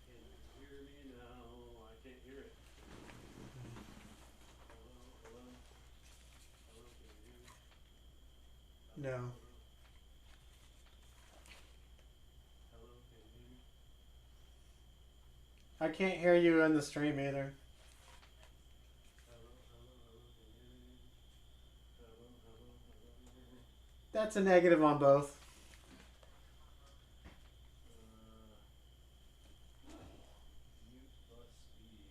can you hear me now? I can't hear it. Hello, hello, hello. Can you hear me? No. Hello, can you hear me? I can't hear you in the stream either. Hello, hello, hello. Can you hear me? Hello, hello, hello. That's a negative on both. Mute plus speed.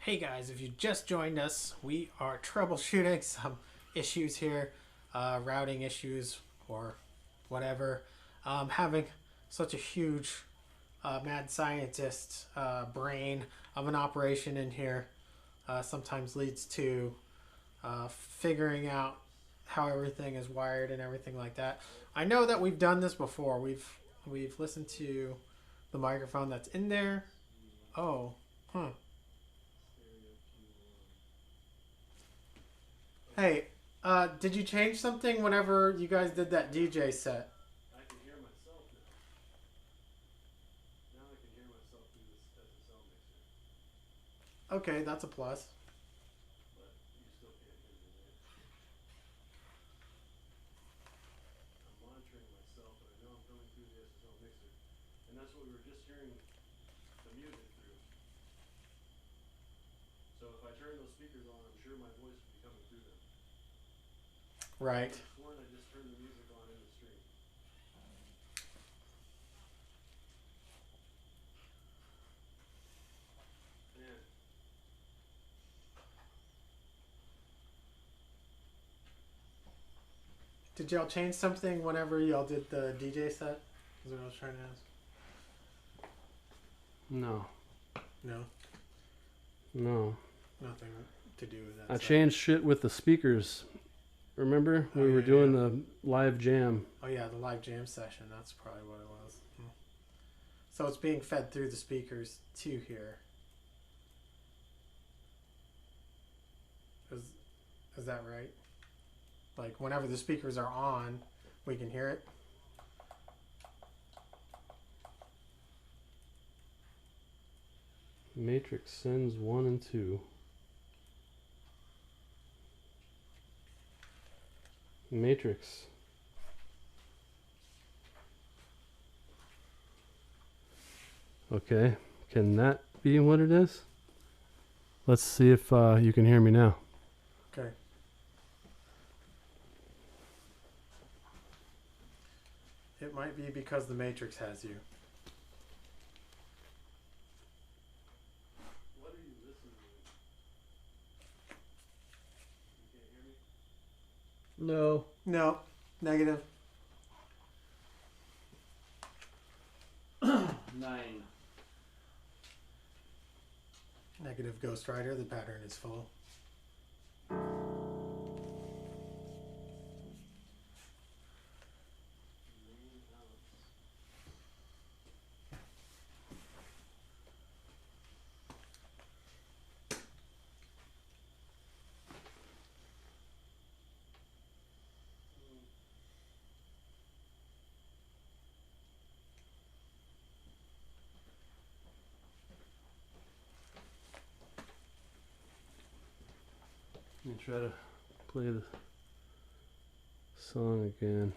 Hey guys, if you just joined us, we are troubleshooting some issues here, routing issues or whatever. Having such a huge mad scientist brain of an operation in here sometimes leads to figuring out how everything is wired and everything like that. I know that we've done this before. We've listened to the microphone that's in there. Oh, huh. Hey, did you change something whenever you guys did that DJ set? I can hear myself now. Now I can hear myself through this SSL mixer. Okay, that's a plus. But you still can't hear me, right? I'm monitoring myself, but I know I'm coming through the SSL mixer. And that's what we were just hearing the music through. So if I turn those speakers on, I'm sure my voice will be coming through them. Right. I sworn I just turned the music on in the stream. Man. Did y'all change something whenever y'all did the DJ set? Is what I was trying to ask. No. No, No. nothing to do with that. I set. changed shit with the speakers. Remember? Oh, We were yeah, doing yeah. the live jam. Oh yeah, the live jam session. That's probably what it was. So it's being fed through the speakers to here. Is that right? Like whenever the speakers are on, we can hear it. Matrix sends 1 and 2. Matrix. Okay, can that be what it is? Let's see if you can hear me now. Okay. It might be because the Matrix has you. What are you listening to? You can't hear me? No. No. Negative. 9. Negative Ghost Rider. The pattern is full. Let me try to play the song again.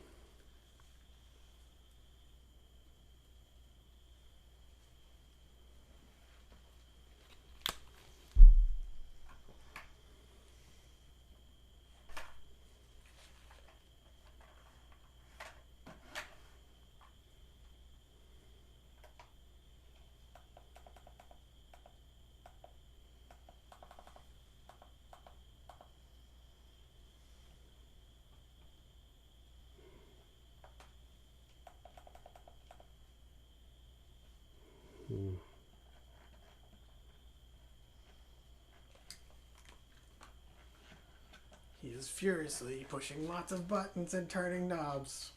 He is furiously pushing lots of buttons and turning knobs.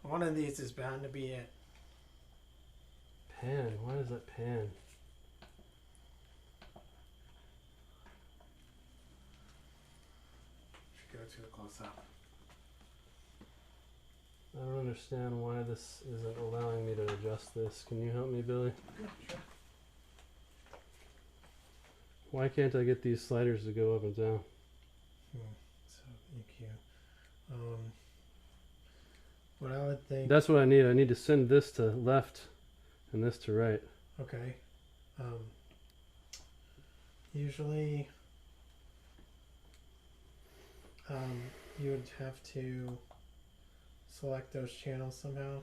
One of these is bound to be it. Pan, why is that pan? Should go to a close up. I don't understand why this isn't allowing me to adjust this. Can you help me, Billy? Yeah, sure. Why can't I get these sliders to go up and down? So EQ. What I would think. That's what I need. I need to send this to left and this to right. Okay. Usually, you would have to select those channels somehow.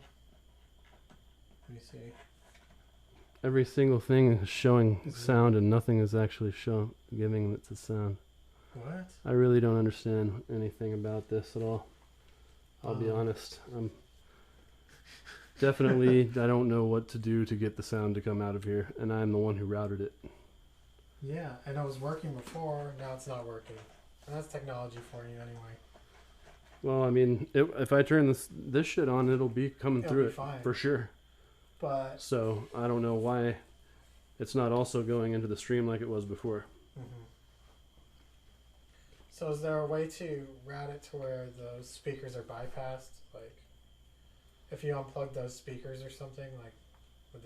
Let me see. Every single thing is showing sound and nothing is actually giving it the sound. What? I really don't understand anything about this at all. I'll be honest. I'm definitely, I don't know what to do to get the sound to come out of here, and I'm the one who routed it. Yeah, and it was working before, now it's not working. And that's technology for you anyway. Well, I mean, if I turn this shit on, it'll be coming through it fine. for sure. But So I don't know why it's not also going into the stream like it was before. So is there a way to route it to where those speakers are bypassed? Like, if you unplug those speakers or something, like, would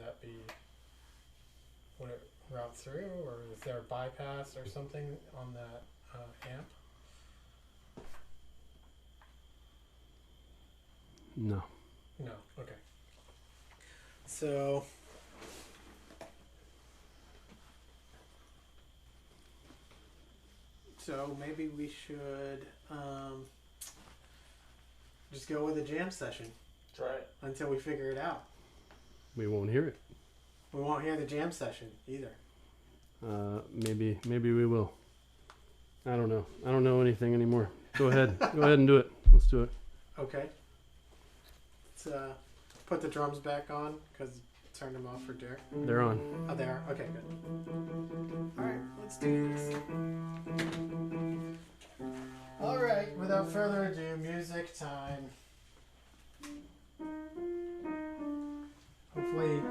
it route through, or is there a bypass or something on that amp? No. No. Okay. So maybe we should just go with a jam session. Try it. Until we figure it out. We won't hear it. We won't hear the jam session either. Maybe we will. I don't know. I don't know anything anymore. Go ahead. Go ahead and do it. Let's do it. Okay. Let's put the drums back on, because turned them off for Derek. They're on. Oh, they are? Okay, good. Alright, let's do this. Alright, without further ado, music time. Hopefully,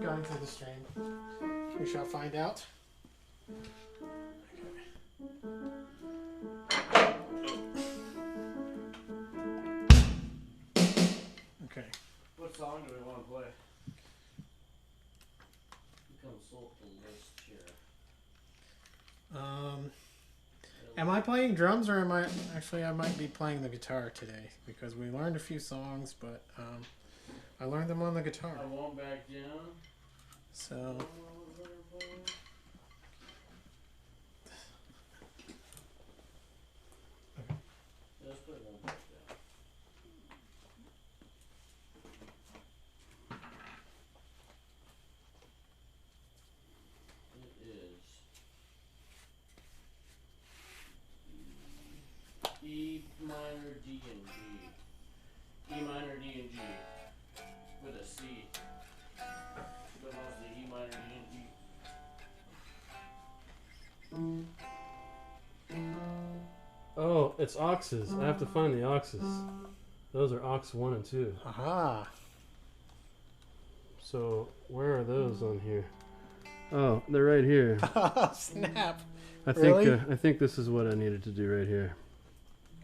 going through the stream, we shall find out. Okay. Am I playing drums or am I actually? I might be playing the guitar today because we learned a few songs, but I learned them on the guitar. I won't back down. So. Let's put it one back down. It is E minor, D, and G. E minor, D, and G. With a C. But mostly E minor, D, and G. Oh, it's auxes. I have to find the auxes. Those are aux 1 and 2. Aha. So where are those on here? Oh, they're right here. Oh, snap. I Really? think I think this is what I needed to do right here.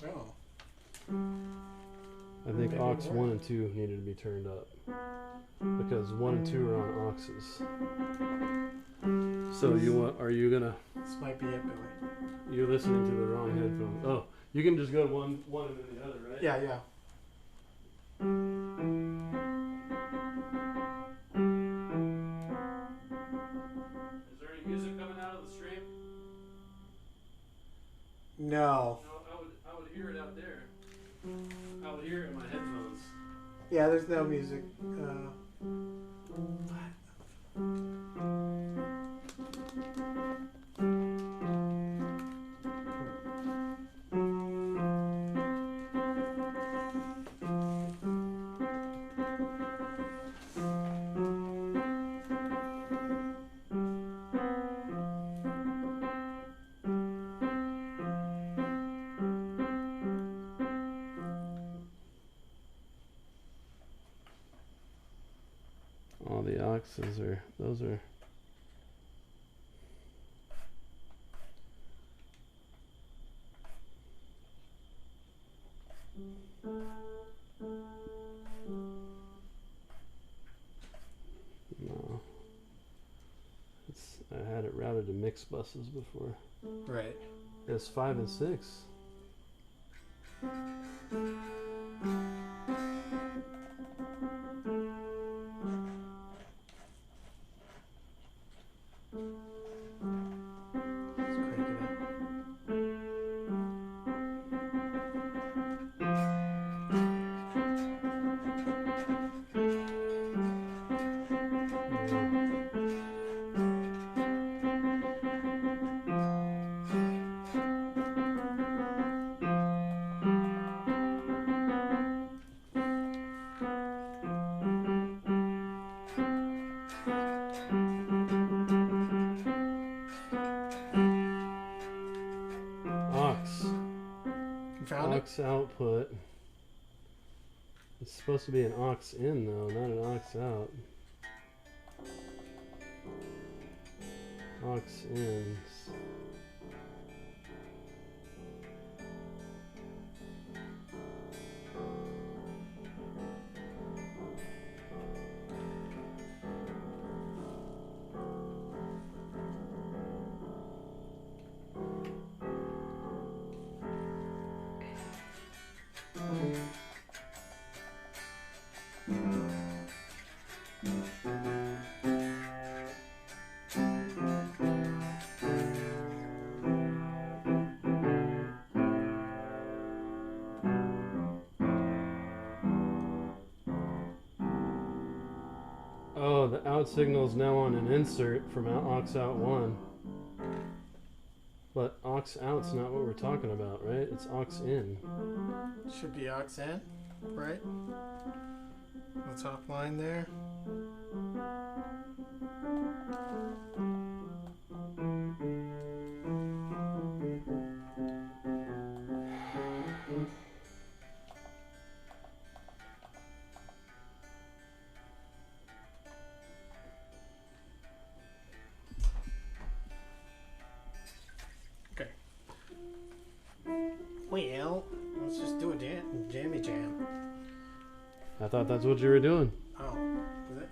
Oh. I think Maybe aux it 1 and 2 needed to be turned up because 1 and 2 are on auxes. So are you gonna? This might be it, Billy. You're listening to the wrong headphones. Oh, you can just go one and then the other, right? Yeah, yeah. Is there any music coming out of the stream? No. No, I would hear it out there. I would hear it in my headphones. Yeah, there's no music. All the auxes those are. No. I had it routed to mixed buses before. Right. It's 5 and 6. Let's crank it up. You found it? Aux output. It's supposed to be an aux in though, not an aux out. Aux ins. Oh, the out signal is now on an insert from aux out 1. But aux out's not what we're talking about, right? It's aux in. Should be aux in, right? The top line there. Okay. Well, let's just do a jammy jam. I thought that's what you were doing. Oh, is it?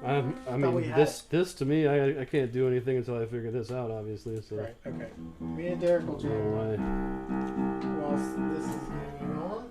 I Thought we mean, had this to me, I can't do anything until I figure this out, obviously. So Right. Okay. Me and Derek will I don't know jam why. whilst this is hanging on.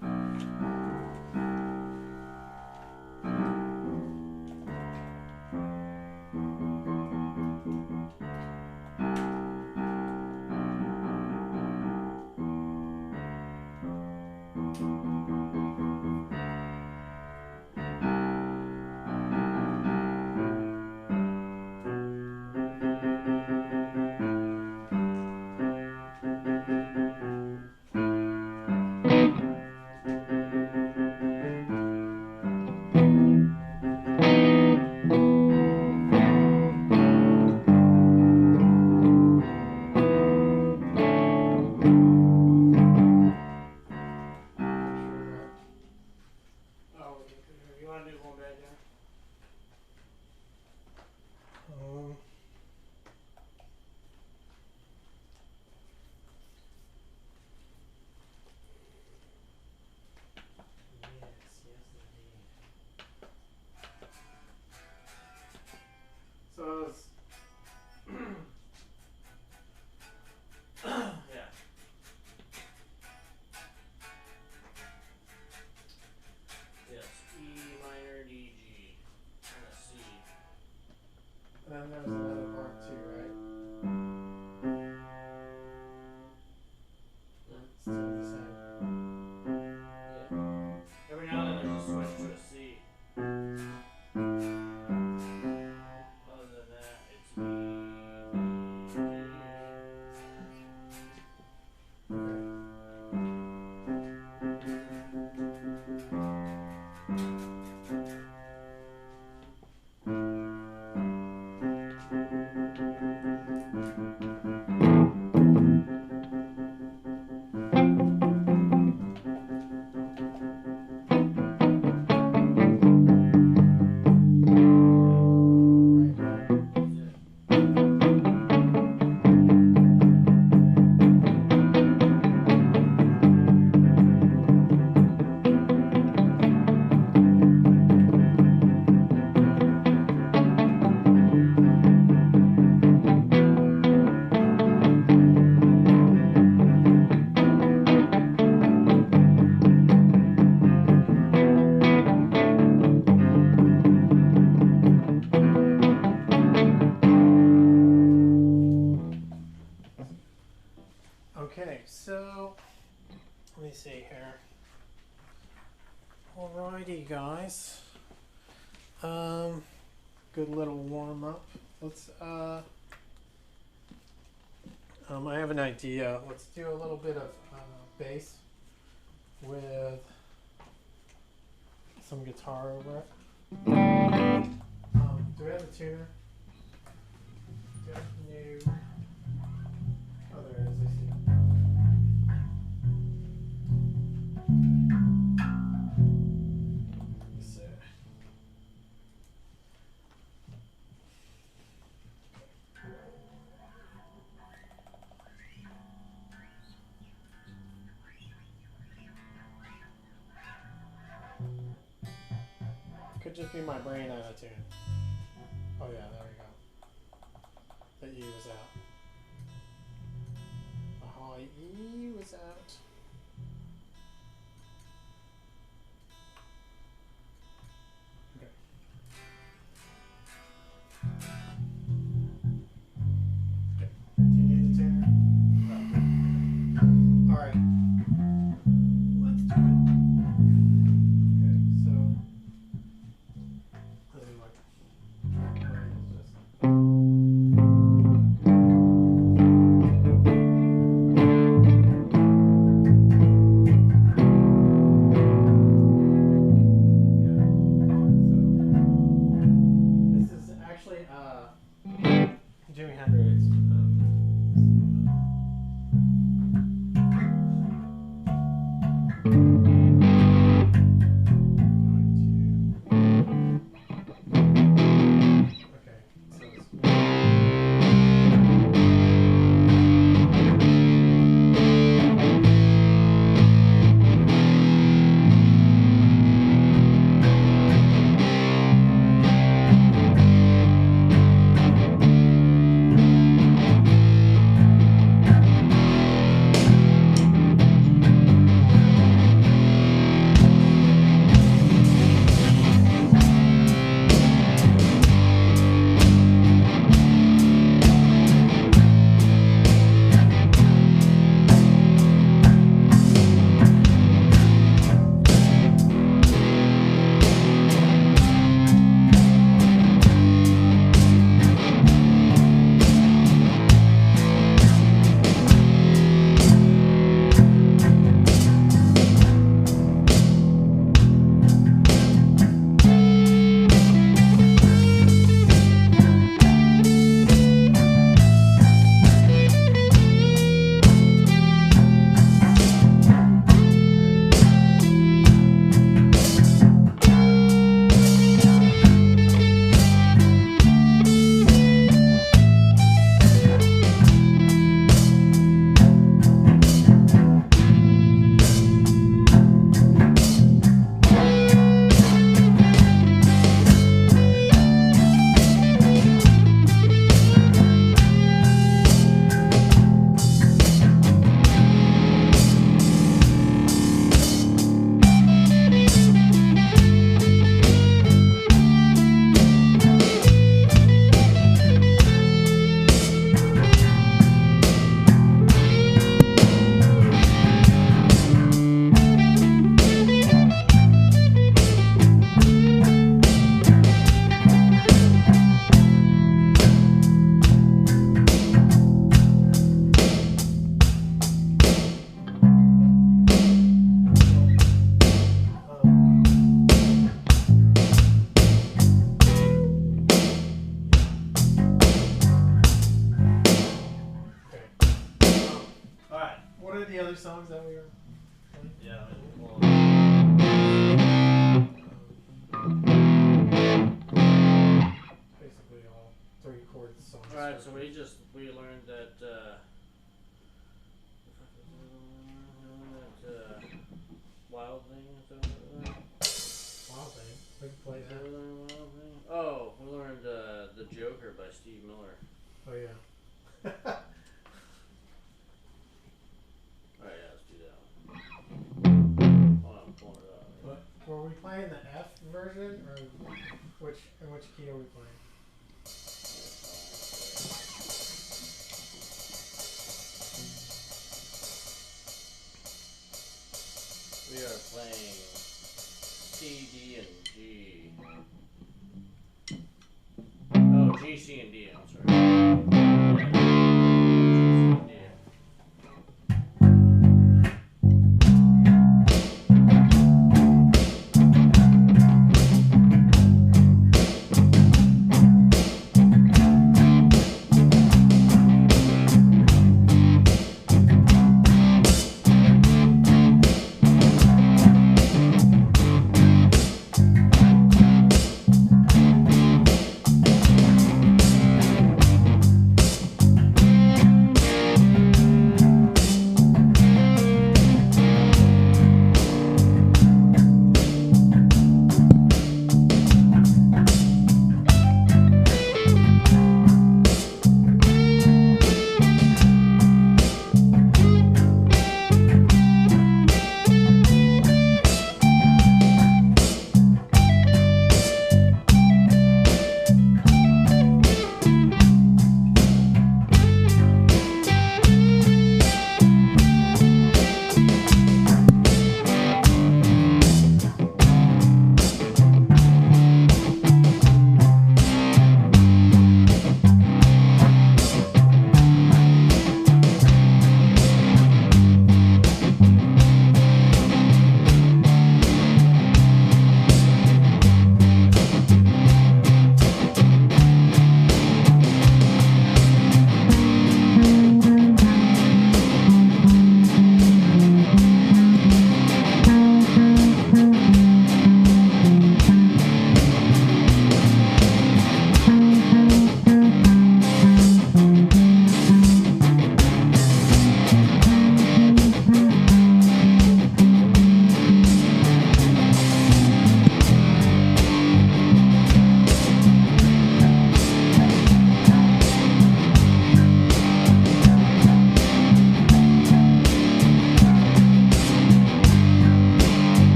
Oh, you want to do one back there? Um, So it's yeah. Yes, E minor, D, G, and a C. and then there's another part too, right? Still the same. Yeah. Every now and then there's a switch to a C. Other than that, it's E, D, Okay, so let me see here. Alrighty, guys. Good little warm up. Let's I have an idea. Let's do a little bit of bass with some guitar over it. Do we have a tuner? Do we have a new? Oh, there it is. I see it. Let's see. Could just be my brain out of tune. Oh yeah, there we go. The E was out. The high E was out. Okay. Okay. Do you need the tuner? All right. Let's do it. Okay, so let's do like where is this? Yeah. So this is actually Jimi Hendrix. What are the other songs that we were playing? Yeah. Basically all 3 chord songs. Alright, so we learned that wild thing. Wild Thing. We can play that. Oh, we learned the Joker by Steve Miller. Oh yeah. Alright, yeah, let's do that one. Hold on, I'm pulling it up. But were we playing the F version or in which key are we playing? We are playing C, D, and G. Oh, G, C, and D, I'm sorry. Yeah. G, C, and D.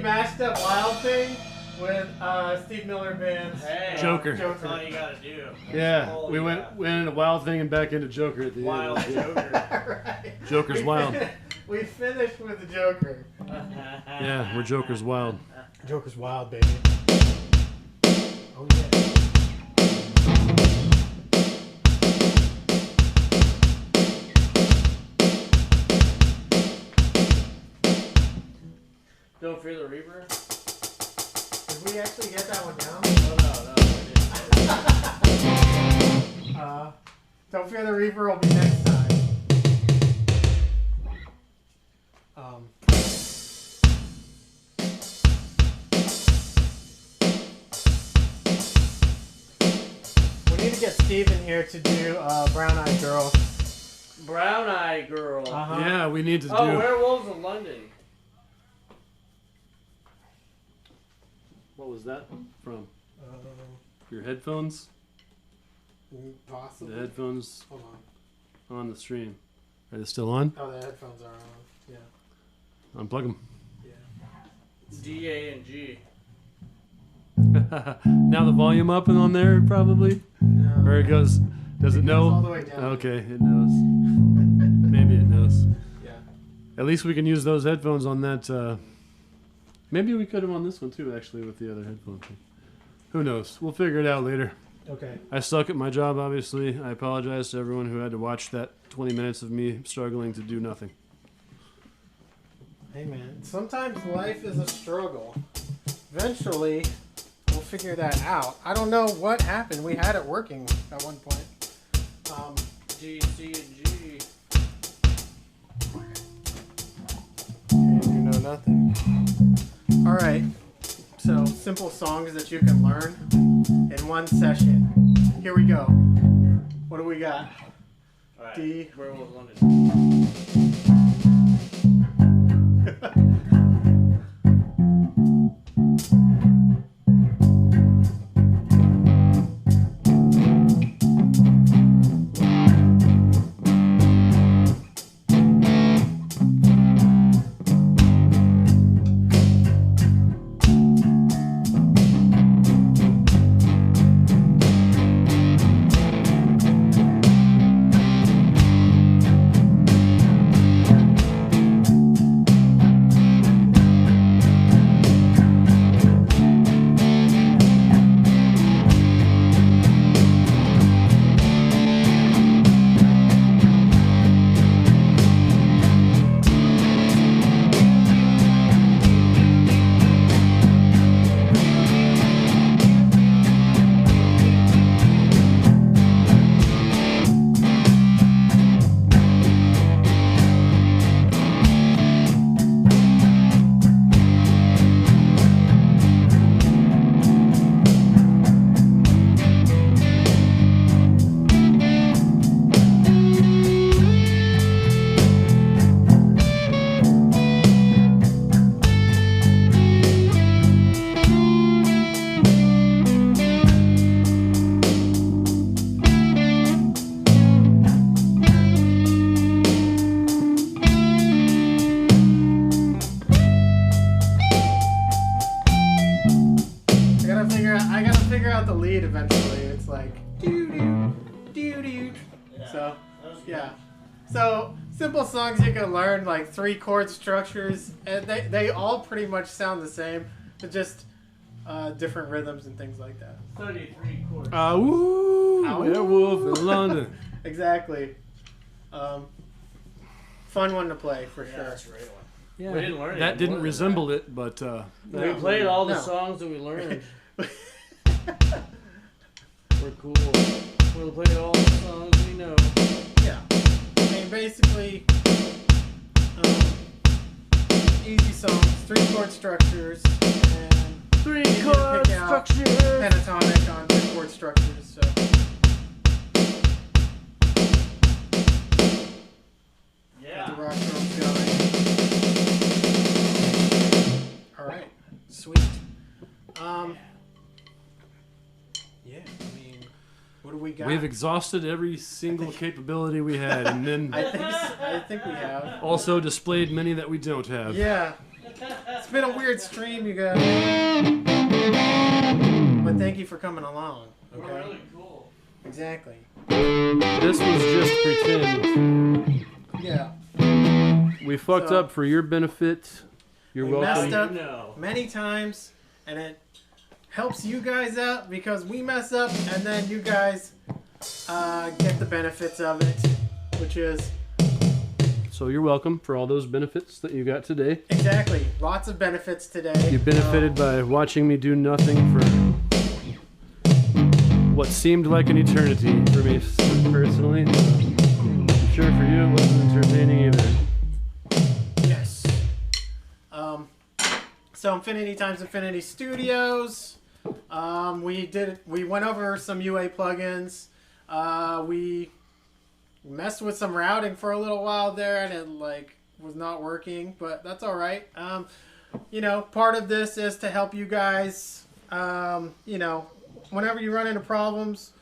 Mashed Up Wild Thing with Steve Miller Band's Joker. That's all you gotta do. Yeah, we went into Wild Thing and back into Joker at the Wild end. Joker. Right. Joker's wild. We finished with the Joker. Yeah, we're Joker's wild. Joker's wild, baby. Oh yeah. Don't Fear the Reaper? Did we actually get that one down? Oh, no, we didn't. Don't Fear the Reaper will be next time. We need to get Steve in here to do Brown Eyed Girl. Brown Eye Girl. Uh-huh. Yeah, we need to do. Oh, Werewolves of London. What was that from? Your headphones? Possibly. The headphones Hold on. on the stream. Are they still on? Oh, the headphones are on. Yeah. Unplug them. Yeah. D, A, and G. Now the volume up and on there probably? No. Or it goes, does it know? All the way down. Okay, it knows. Maybe it knows. Yeah. At least we can use those headphones on that. Maybe we could have on this one too, actually, with the other headphone thing. Who knows? We'll figure it out later. Okay. I suck at my job, obviously. I apologize to everyone who had to watch that 20 minutes of me struggling to do nothing. Hey man, sometimes life is a struggle. Eventually, we'll figure that out. I don't know what happened. We had it working at one point. G, C, and G. And you know nothing. All right. So simple songs that you can learn in one session. Here we go. What do we got? All right. D. Werewolf of London. The lead eventually. It's like doo doo doo doo. So yeah. So simple songs you can learn, like 3 chord structures, and they all pretty much sound the same, but just different rhythms and things like that. 33 chords. Werewolf in London. Exactly. Fun one to play for sure. That's a great one. Yeah, We didn't learn that any didn't more than resemble it, but We played all the No. songs that we learned. We're cool. We played all the songs we know. Yeah. I mean, basically, easy songs, 3 chord structures, and 3 easy to chord pick out structures. pentatonic on 3 chord structures. So Yeah. the rock drum's going. All right, sweet. Yeah, I mean, what do we got? we've exhausted every single capability we had, and then I think we have. also displayed many that we don't have. Yeah. It's been a weird stream, you guys. But thank you for coming along. We're Okay? really cool. Exactly. This was just pretend. Yeah. We fucked So- up for your benefit. You're We welcome. messed up You know. many times, and it helps you guys out because we mess up, and then you guys get the benefits of it, which is So you're welcome for all those benefits that you got today. exactly lots of benefits today. You benefited by watching me do nothing for what seemed like an eternity for me personally. I'm sure for you it wasn't entertaining either. Yes. So Infinity times Infinity Studios. We went over some UA plugins. We messed with some routing for a little while there, and it was not working, but that's all right. Part of this is to help you guys. Whenever you run into problems,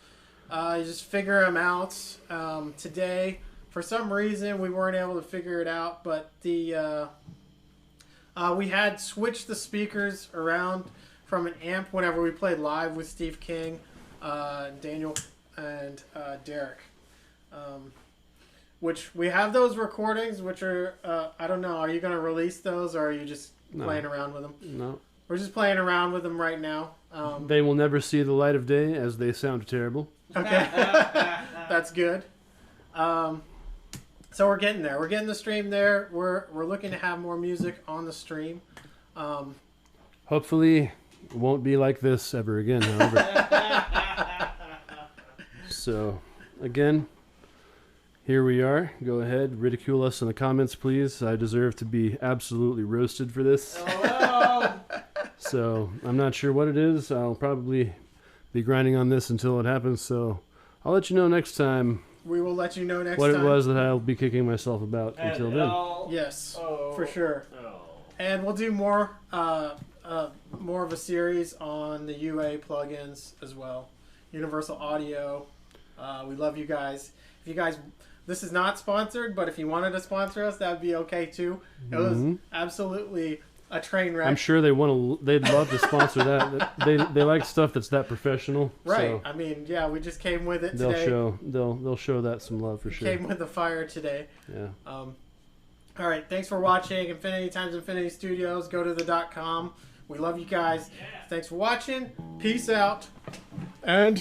you just figure them out. Today, for some reason, we weren't able to figure it out, but we had switched the speakers around from an amp whenever we played live with Steve King, Daniel, and Derek. Which we have those recordings, which are, I don't know, are you going to release those, or are you just playing around with them? No. We're just playing around with them right now. They will never see the light of day as they sound terrible. Okay. That's good. So we're getting there. We're getting the stream there. We're looking to have more music on the stream. Hopefully, it won't be like this ever again, however. So, again, here we are. Go ahead, ridicule us in the comments, please. I deserve to be absolutely roasted for this. Oh, So, I'm not sure what it is. I'll probably be grinding on this until it happens. So, I'll let you know next time We will let you know next what time. it was that I'll be kicking myself about and until then. Yes, Oh. for sure. Oh. And we'll do more of a series on the UA plugins as well. Universal Audio. We love you guys. If you guys, this is not sponsored, but if you wanted to sponsor us, that'd be okay too. It was absolutely a train wreck. I'm sure they'd love to sponsor that. They like stuff that's that professional. Right. So I mean, yeah, we just came with it they'll today. they'll show that some love for sure. Came with the fire today. Yeah. All right. Thanks for watching Infinity times Infinity Studios. Go to the .com. We love you guys. Thanks for watching. Peace out. And